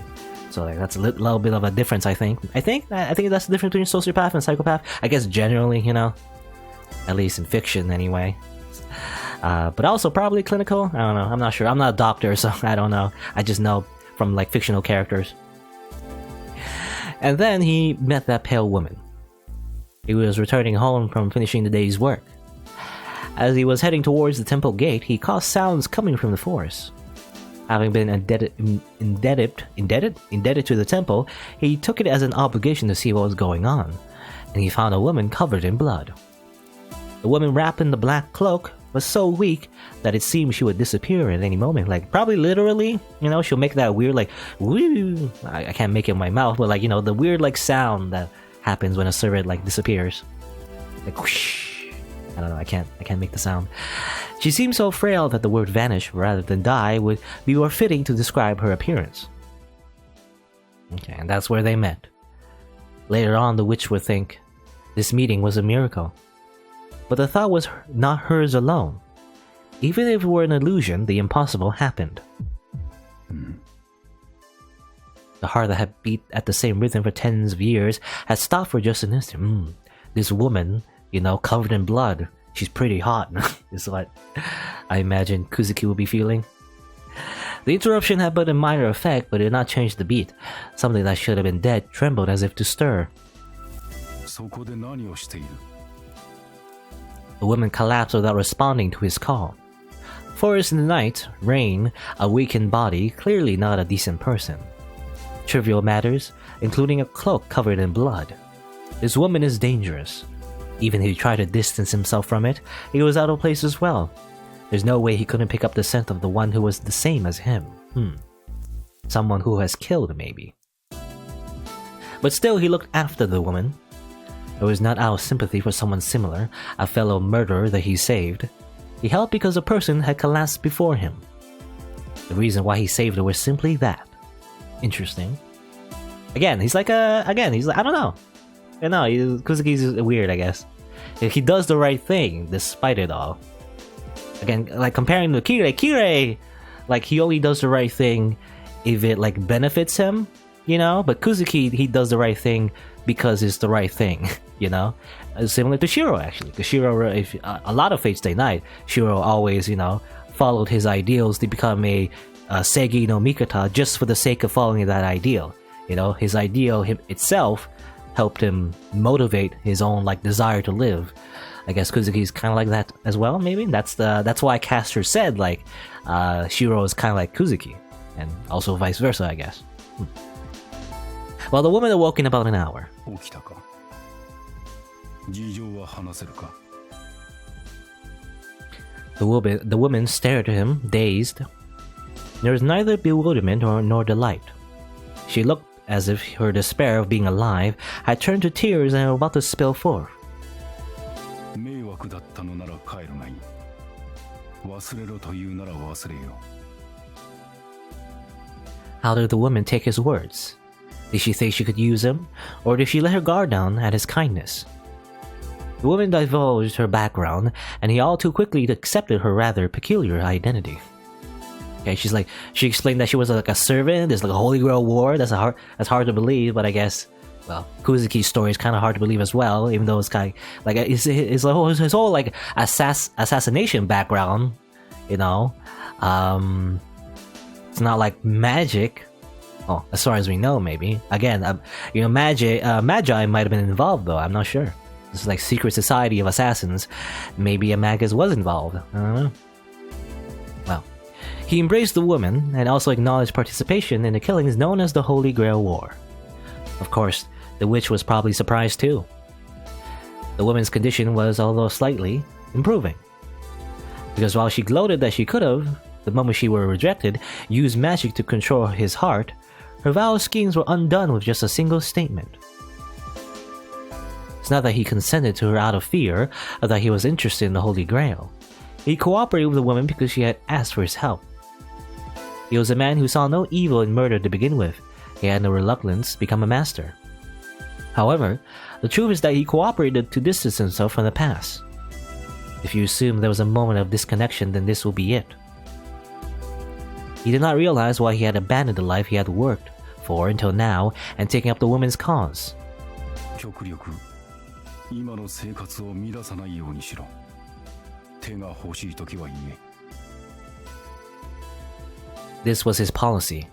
So that's a little bit of a difference, I think. I think that's the difference between sociopath and psychopath. I guess generally, at least in fiction, anyway. But also probably clinical. I don't know. I'm not sure. I'm not a doctor, so I don't know. I just know from fictional characters. And then he met that pale woman. He was returning home from finishing the day's work. As he was heading towards the temple gate, he caught sounds coming from the forest. Having been indebted to the temple, he took it as an obligation to see what was going on, and he found a woman covered in blood. The woman wrapped in the black cloak was so weak that it seemed she would disappear at any moment. Probably literally, she'll make that weird woo. I can't make it in my mouth, but the weird sound that happens when a servant disappears. Whoosh. I don't know, I can't make the sound. She seemed so frail that the word vanish rather than die would be more fitting to describe her appearance. Okay, and that's where they met. Later on, the witch would think this meeting was a miracle. But the thought was not hers alone. Even if it were an illusion, the impossible happened. The heart that had beat at the same rhythm for tens of years had stopped for just an instant. This woman, covered in blood, she's pretty hot, is what I imagine Kuzuki would be feeling. The interruption had but a minor effect, but it did not change the beat. Something that should have been dead trembled as if to stir. The woman collapsed without responding to his call. Forest in the night, Rain, a weakened body, clearly not a decent person. Trivial matters, including a cloak covered in blood. This woman is dangerous. Even if he tried to distance himself from it, he was out of place as well. There's no way he couldn't pick up the scent of the one who was the same as him. Someone who has killed, maybe. But still, he looked after the woman. It was not out of sympathy for someone similar, a fellow murderer that he saved. He helped because a person had collapsed before him. The reason why he saved her was simply that. Interesting. Again, he's I don't know. Kuzuki's weird, I guess. He does the right thing, despite it all. Again, comparing to Kirei, he only does the right thing if it, benefits him, But Kuzuki, he does the right thing because it's the right thing, Similar to Shirou, actually. Because Shirou, a lot of Fate Stay Night, Shirou always, followed his ideals to become a Seigi no Mikata just for the sake of following that ideal. His ideal itself helped him motivate his own desire to live. I guess Kuzuki's kind of like that as well. Maybe that's why Caster said Shirou is kind of like Kuzuki, and also vice versa, I guess. Well, the woman awoke in about an hour. The woman stared at him, dazed. There was neither bewilderment nor delight. She looked as if her despair of being alive had turned to tears and were about to spill forth. How did the woman take his words? Did she think she could use him, or did she let her guard down at his kindness? The woman divulged her background, and he all too quickly accepted her rather peculiar identity. Okay, she explained that she was a servant. There's a Holy Grail war. That's hard to believe, but I guess, well, Kuzuki's story is kind of hard to believe as well, even though it's kind of his whole assassination background. It's not like magic. Oh, as far as we know, maybe. Again, Magi might have been involved though. I'm not sure. This is secret society of assassins. Maybe a magus was involved. I don't know. Well. He embraced the woman and also acknowledged participation in the killings known as the Holy Grail War. Of course, the witch was probably surprised too. The woman's condition was, although slightly, improving. Because while she gloated that she could have, the moment she were rejected, used magic to control his heart, her vow schemes were undone with just a single statement. It's not that he consented to her out of fear, or that he was interested in the Holy Grail. He cooperated with the woman because she had asked for his help. He was a man who saw no evil in murder to begin with. He had no reluctance to become a master. However, the truth is that he cooperated to distance himself from the past. If you assume there was a moment of disconnection, then this will be it. He did not realize why he had abandoned the life he had worked for until now and taken up the woman's cause. 極力今の生活を乱さないようにしろ。手が欲しい時は言え。This was his policy.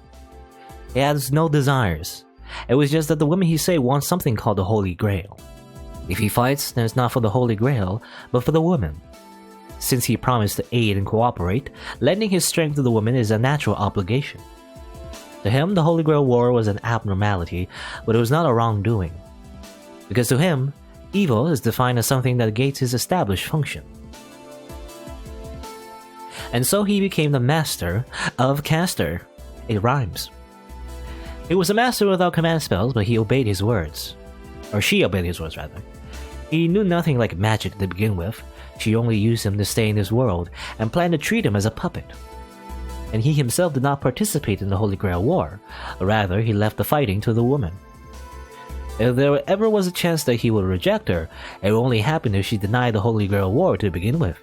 He has no desires. It was just that the woman he saved wants something called the Holy Grail. If he fights, then it's not for the Holy Grail, but for the woman. Since he promised to aid and cooperate, lending his strength to the woman is a natural obligation. To him, the Holy Grail war was an abnormality, but it was not a wrongdoing. Because to him, evil is defined as something that negates his established function. And so he became the master of Caster. It rhymes. He was a master without command spells, but he obeyed his words. Or she obeyed his words, rather. He knew nothing like magic to begin with. She only used him to stay in this world, and planned to treat him as a puppet. And he himself did not participate in the Holy Grail War. Rather, he left the fighting to the woman. If there ever was a chance that he would reject her, it would only happen if she denied the Holy Grail War to begin with.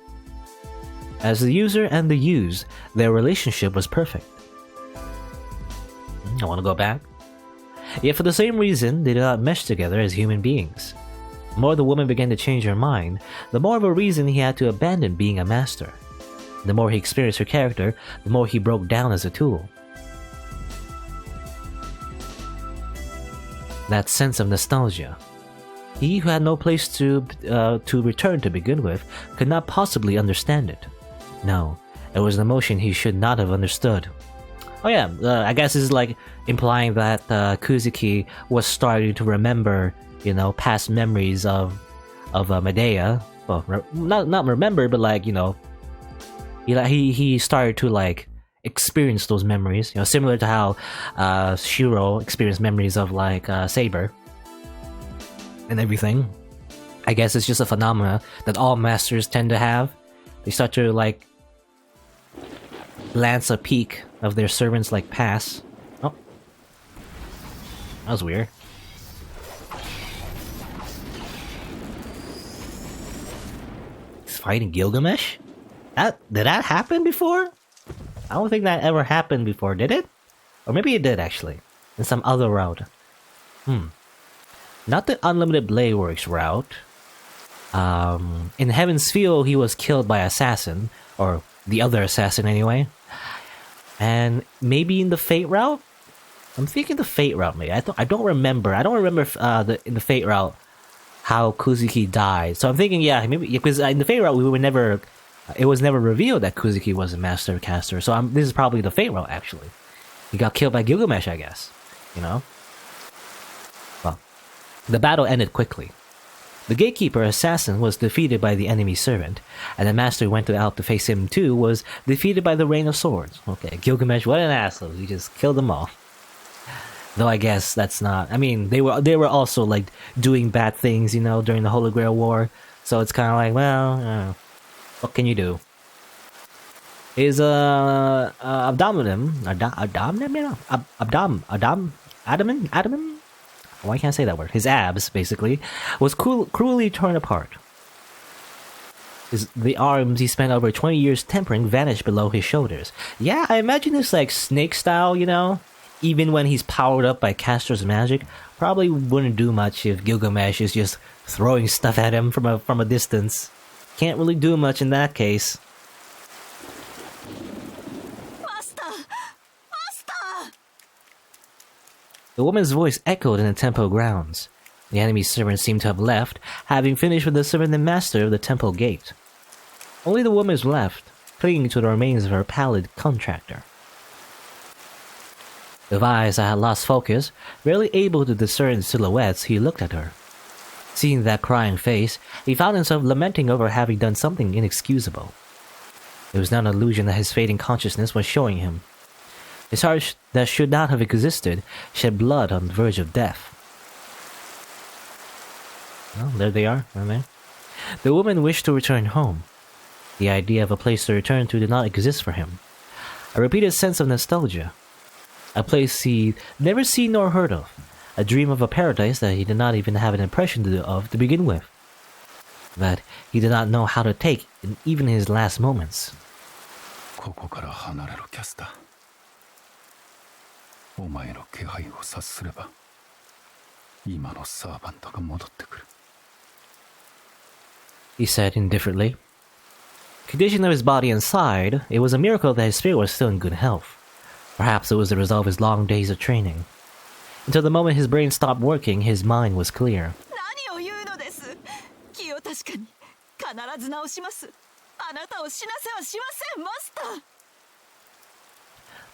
As the user and the used, their relationship was perfect. I want to go back. Yet for the same reason, they did not mesh together as human beings. The more the woman began to change her mind, the more of a reason he had to abandon being a master. The more he experienced her character, the more he broke down as a tool. That sense of nostalgia. He who had no place to return to begin with could not possibly understand it. No, it was an emotion he should not have understood. Oh yeah, I guess this is like implying that Kuzuki was starting to remember, past memories of Medea. Well, not remember, but like, he started to like experience those memories. Similar to how Shirou experienced memories of like Saber and everything. I guess it's just a phenomena that all masters tend to have. They start to like glance a peek of their servants like past. Oh, that was weird. He's fighting Gilgamesh? Did that happen before? I don't think that ever happened before, did it? Or maybe it did actually, in some other route. Not the Unlimited Blade Works route. In Heaven's Field, he was killed by assassin, or the other assassin anyway. And maybe in the Fate route? I'm thinking the Fate route, maybe. I don't remember. I don't remember in the Fate route how Kuzuki died. So I'm thinking, yeah, maybe because in the Fate route it was never revealed that Kuzuki was a master caster. So this is probably the Fate route actually. He got killed by Gilgamesh, I guess. Well, the battle ended quickly. The gatekeeper assassin was defeated by the enemy servant, and the master who went out to face him too was defeated by the Rain of Swords. Okay, Gilgamesh, what an asshole! He just killed them all. Though I guess that's not. I mean, they were also like doing bad things, during the Holy Grail War. So it's kind of like, well, what can you do? His abdomen. Why can't I say that word? His abs, basically, was cruelly torn apart. The arms he spent over 20 years tempering vanished below his shoulders. Yeah, I imagine this like snake style, even when he's powered up by Castor's magic, probably wouldn't do much if Gilgamesh is just throwing stuff at him from a distance. Can't really do much in that case. The woman's voice echoed in the temple grounds. The enemy servants seemed to have left, having finished with the servant and master of the temple gate. Only the woman was left, clinging to the remains of her pallid contractor. With eyes that had lost focus, barely able to discern silhouettes, he looked at her. Seeing that crying face, he found himself lamenting over having done something inexcusable. It was not an illusion that his fading consciousness was showing him. His heart that should not have existed shed blood on the verge of death. Well, there they are, aren't they? The woman wished to return home. The idea of a place to return to did not exist for him. A repeated sense of nostalgia. A place he'd never seen nor heard of. A dream of a paradise that he did not even have an impression of to begin with. That he did not know how to take in even his last moments. ここから離れろキャスター。お前の気配を察すれば今のサーバントが戻ってくる。He said indifferently. Condition of his body inside, it was a miracle that his spirit was still in good health. Perhaps it was the result of his long days of training. Until the moment his brain stopped working, his mind was clear. 何を言うのです。気を確かに必ず直します。あなたを死なせはしません、マスター。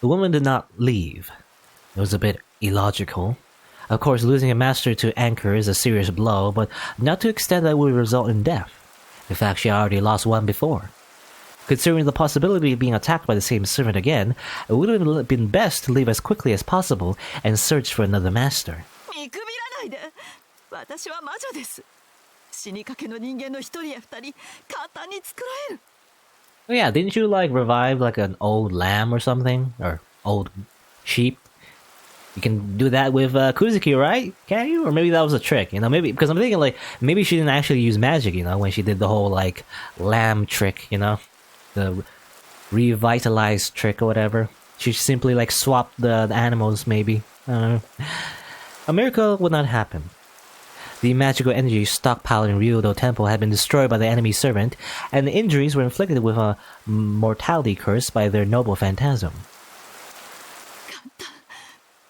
The woman did not leave. It was a bit illogical. Of course, losing a master to Anchor is a serious blow, but not to extent that would result in death. In fact, she already lost one before. Considering the possibility of being attacked by the same servant again, it would have been best to leave as quickly as possible and search for another master. 見くびらないで。私は魔女です。死にかけの人間の一人や二人、簡単に作られる。Oh yeah, didn't you revive an old lamb or something? Or old sheep? You can do that with Kuzuki, right? Can you? Or maybe that was a trick, maybe, because I'm thinking maybe she didn't actually use magic, when she did the whole lamb trick, the revitalized trick or whatever. She simply swapped the animals, maybe. I don't know. A miracle would not happen. The magical energy stockpiled in Ryudo Temple had been destroyed by the enemy servant, and the injuries were inflicted with a mortality curse by their noble phantasm.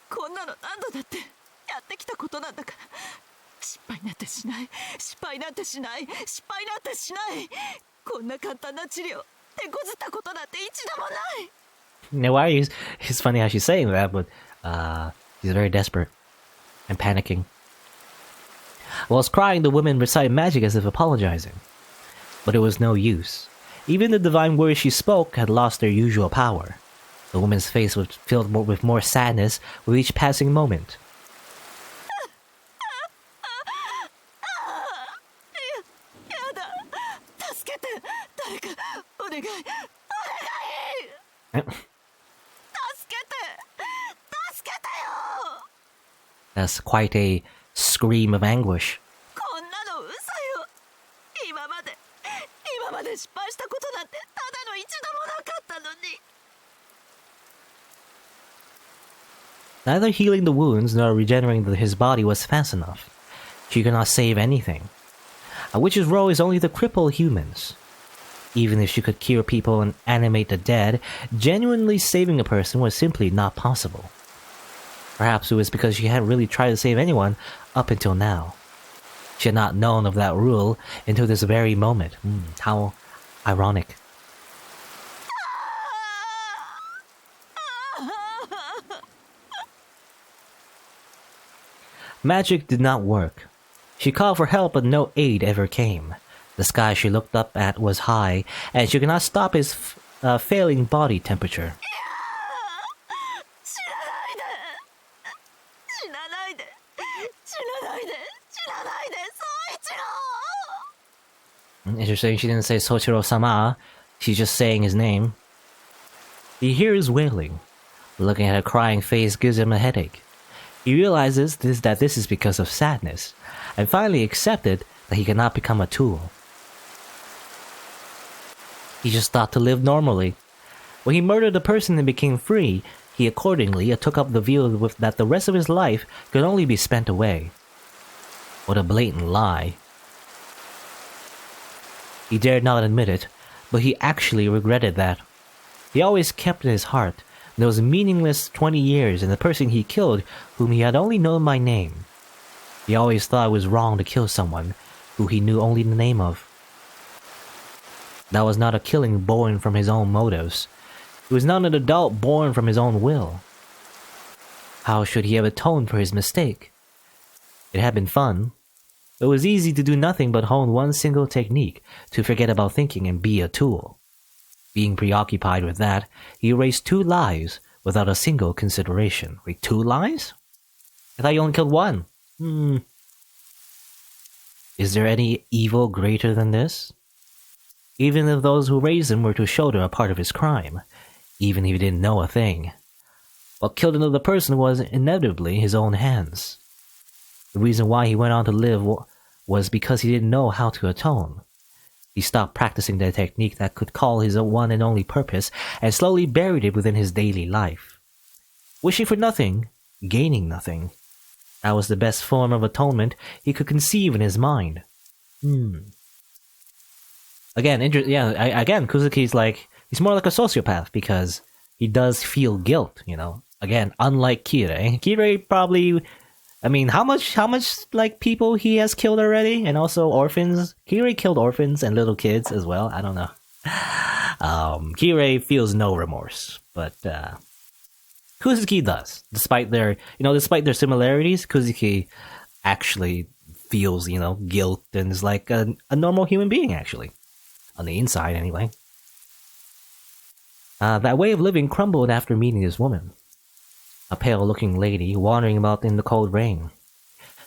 こんなの何度だってやってきたことなんだから。失敗なんてしない。失敗なんてしない。失敗なんてしない。こんな簡単な治療、手こずったことなんて一度もない。Now, why it's funny how she's saying that, but she's very desperate and panicking. Whilst crying, the woman recited magic as if apologizing. But it was no use. Even the divine words she spoke had lost their usual power. The woman's face was filled with more sadness with each passing moment. やだ。助けて。誰かお願い。お願い。助けて。助けてよ。 That's quite a scream of anguish. こんなの嘘よ。今まで失敗したことなんてただの一度もなかったのに。Neither healing the wounds nor regenerating his body was fast enough. She could not save anything. A witch's role is only to cripple humans. Even if she could cure people and animate the dead, genuinely saving a person was simply not possible. Perhaps it was because she hadn't really tried to save anyone up until now. She had not known of that rule until this very moment. How ironic. Magic did not work. She called for help, but no aid ever came. The sky she looked up at was high, and she could not stop his failing body temperature. Interesting, she didn't say Soichiro-sama. She's just saying his name. He hears wailing. Looking at her crying face gives him a headache. He realizes that this is because of sadness, and finally accepted that he cannot become a tool. He just thought to live normally. When he murdered a person and became free, he accordingly took up the view that the rest of his life could only be spent away. What a blatant lie. He dared not admit it, but he actually regretted that. He always kept in his heart those meaningless 20 years in the person he killed whom he had only known by name. He always thought it was wrong to kill someone who he knew only the name of. That was not a killing born from his own motives. It was not an adult born from his own will. How should he have atoned for his mistake? It had been fun. It was easy to do nothing but hone one single technique, to forget about thinking and be a tool. Being preoccupied with that, he erased 2 lives without a single consideration. Wait, 2 lives? I thought you only killed 1. Is there any evil greater than this? Even if those who raised him were to shoulder a part of his crime, even if he didn't know a thing, what killed another person was inevitably his own hands. The reason why he went on to live was because he didn't know how to atone. He stopped practicing the technique that could call his one and only purpose and slowly buried it within his daily life. Wishing for nothing, gaining nothing. That was the best form of atonement he could conceive in his mind. Again, again, Kuzuki's like, he's more like a sociopath because he does feel guilt, you know. Again, unlike Kirei. Kirei probably, I mean, how much like people he has killed already, and also orphans. Kirei killed orphans and little kids as well. I don't know. Kirei feels no remorse, but Kuzuki does. Despite their similarities, Kuzuki actually feels, guilt and is like a normal human being, actually. On the inside, anyway. That way of living crumbled after meeting this woman. A pale-looking lady wandering about in the cold rain.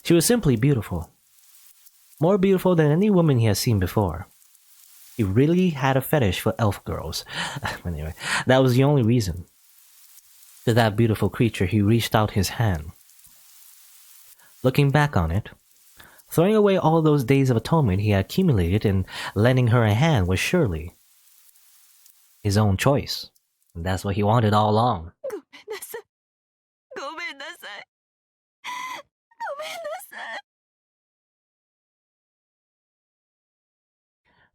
She was simply beautiful. More beautiful than any woman he has seen before. He really had a fetish for elf girls. Anyway, that was the only reason. To that beautiful creature, he reached out his hand. Looking back on it, throwing away all those days of atonement he had accumulated and lending her a hand was surely his own choice. And that's what he wanted all along.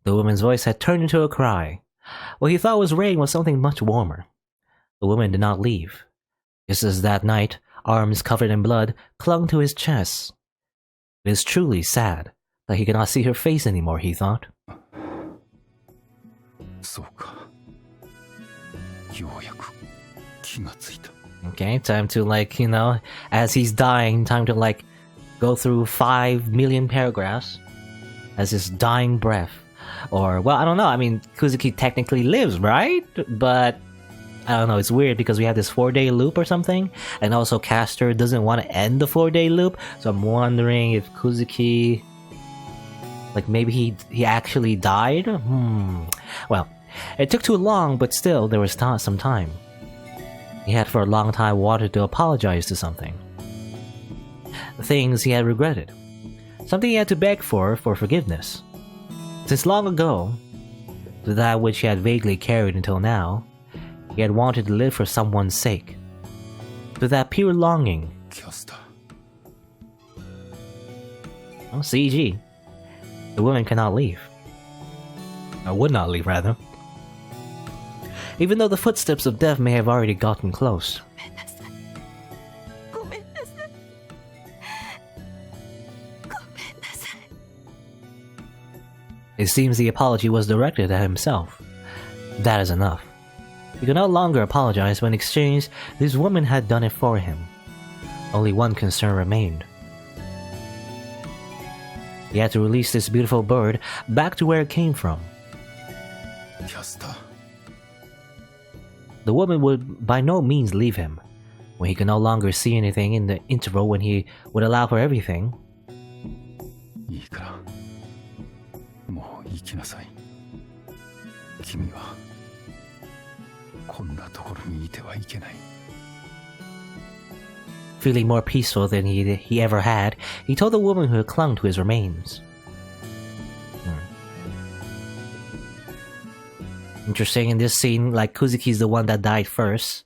The woman's voice had turned into a cry. What he thought was rain was something much warmer. The woman did not leave. Just as that night, arms covered in blood clung to his chest. It is truly sad that he cannot see her face anymore, he thought. Okay, time to as he's dying, time to go through 5 million paragraphs as his dying breath. Or, well, I don't know, I mean, Kuzuki technically lives, right? But, I don't know, it's weird because we have this 4-day loop or something, and also Castor doesn't want to end the 4-day loop, so I'm wondering if Kuzuki, maybe he actually died? Well, it took too long, but still, there was some time. He had for a long time wanted to apologize to something. Things he had regretted. Something he had to beg for forgiveness. Since long ago, to that which he had vaguely carried until now, he had wanted to live for someone's sake. To that pure longing. Oh, CG. The woman cannot leave. I would not leave, rather. Even though the footsteps of death may have already gotten close. It seems the apology was directed at himself. That is enough. He could no longer apologize when in exchange this woman had done it for him. Only one concern remained. He had to release this beautiful bird back to where it came from. The woman would by no means leave him. When he could no longer see anything in the interval when he would allow for everything. Feeling more peaceful than he ever had, he told the woman who had clung to his remains. Interesting, in this scene, Kuzuki's the one that died first.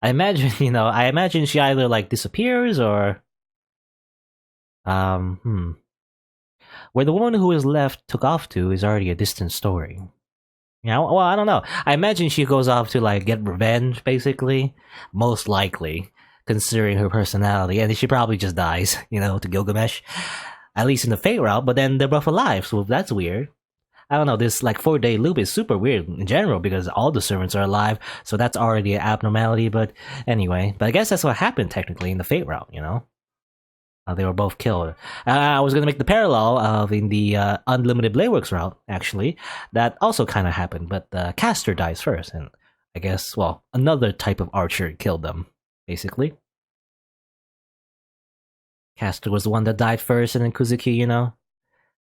I imagine, she either disappears or... Where the woman who is left took off to is already a distant story. Well, I don't know. I imagine she goes off to get revenge, basically. Most likely, considering her personality. And she probably just dies, to Gilgamesh. At least in the Fate route, but then they're both alive, so that's weird. I don't know, this like 4-day loop is super weird in general because all the servants are alive, so that's already an abnormality, but anyway. But I guess that's what happened technically in the Fate route, you know? They were both killed. I was gonna make the parallel of in the Unlimited Blade Works route, actually. That also kind of happened, but Caster dies first, and I guess, well, another type of archer killed them, basically. Caster was the one that died first, and then Kuzuki, you know,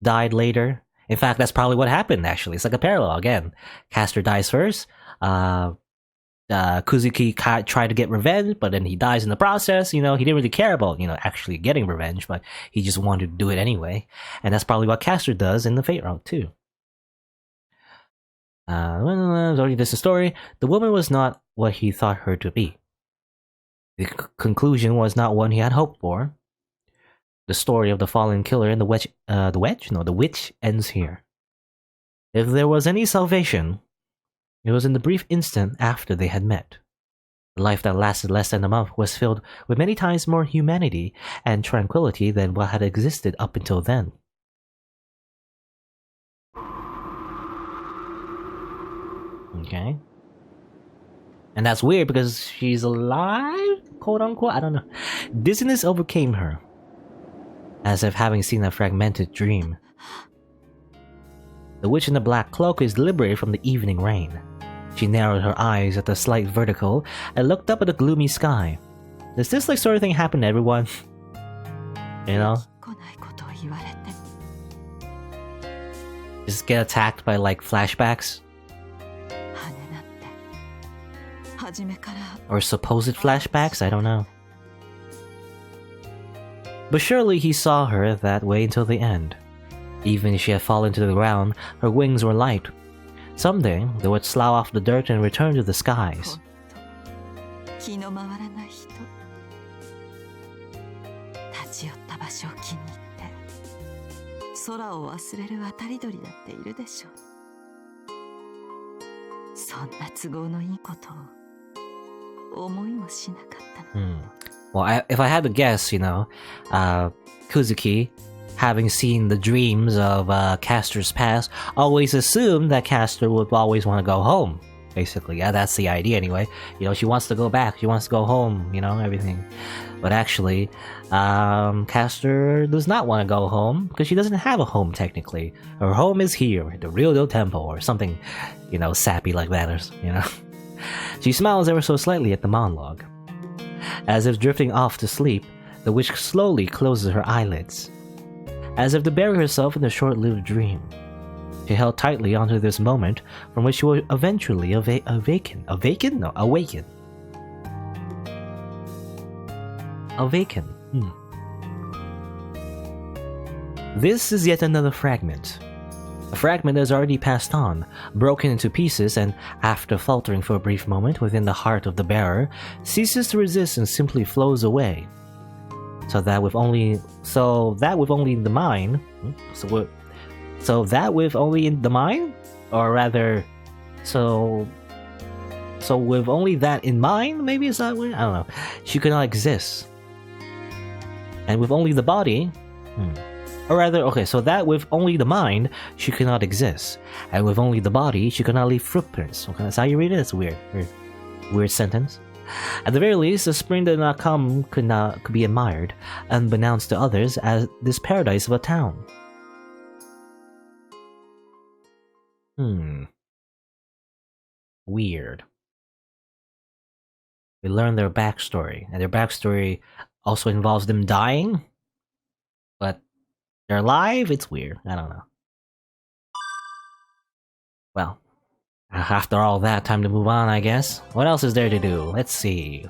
died later. In fact, that's probably what happened, actually. It's like a parallel, again. Caster dies first, Kuzuki tried to get revenge, but then he dies in the process. You know, he didn't really care about, you know, actually getting revenge, but he just wanted to do it anyway. And that's probably what Caster does in the Fate route, too. This is the story. The woman was not what he thought her to be. The conclusion was not one he had hoped for. The story of the fallen killer and the witch ends here. If there was any salvation, it was in the brief instant after they had met. The life that lasted less than a month was filled with many times more humanity and tranquility than what had existed up until then. Okay. And that's weird because she's alive, quote unquote, I don't know. Dizziness overcame her, as if having seen a fragmented dream. The witch in the black cloak is liberated from the evening rain. She narrowed her eyes at the slight vertical and looked up at the gloomy sky. Does this like sort of thing happen to everyone? You know? Just get attacked by like flashbacks? Or supposed flashbacks? I don't know. But surely he saw her that way until the end. Even if she had fallen to the ground, her wings were light. Someday, they would slough off the dirt and return to the skies. Well, if I had to guess, you know, Kuzuki, having seen the dreams of Caster's past, always assumed that Caster would always want to go home. Basically, yeah, that's the idea anyway. You know, she wants to go back, she wants to go home, you know, everything. But actually, Caster does not want to go home because she doesn't have a home technically. Her home is here, the Real Temple, or something, you know, sappy like that, or, you know. She smiles ever so slightly at the monologue. As if drifting off to sleep, the witch slowly closes her eyelids, as if to bury herself in a short-lived dream. She held tightly onto this moment from which she would eventually awaken. This is yet another fragment. A fragment that has already passed on, broken into pieces, and after faltering for a brief moment within the heart of the bearer, ceases to resist and simply flows away. So that with only the mind, or rather, so with only that in mind, maybe is that way? I don't know. She could not exist. And with only the body, or rather, okay, so that with only the mind, she could not exist. And with only the body, she could not leave footprints. Okay, that's how you read it? It's weird sentence. At the very least, the spring that did not come could be admired, unbeknownst to others, as this paradise of a town. Weird. We learn their backstory, and their backstory also involves them dying, but they're alive? It's weird. I don't know. Well, after all that, time to move on, I guess. What else is there to do? Let's see.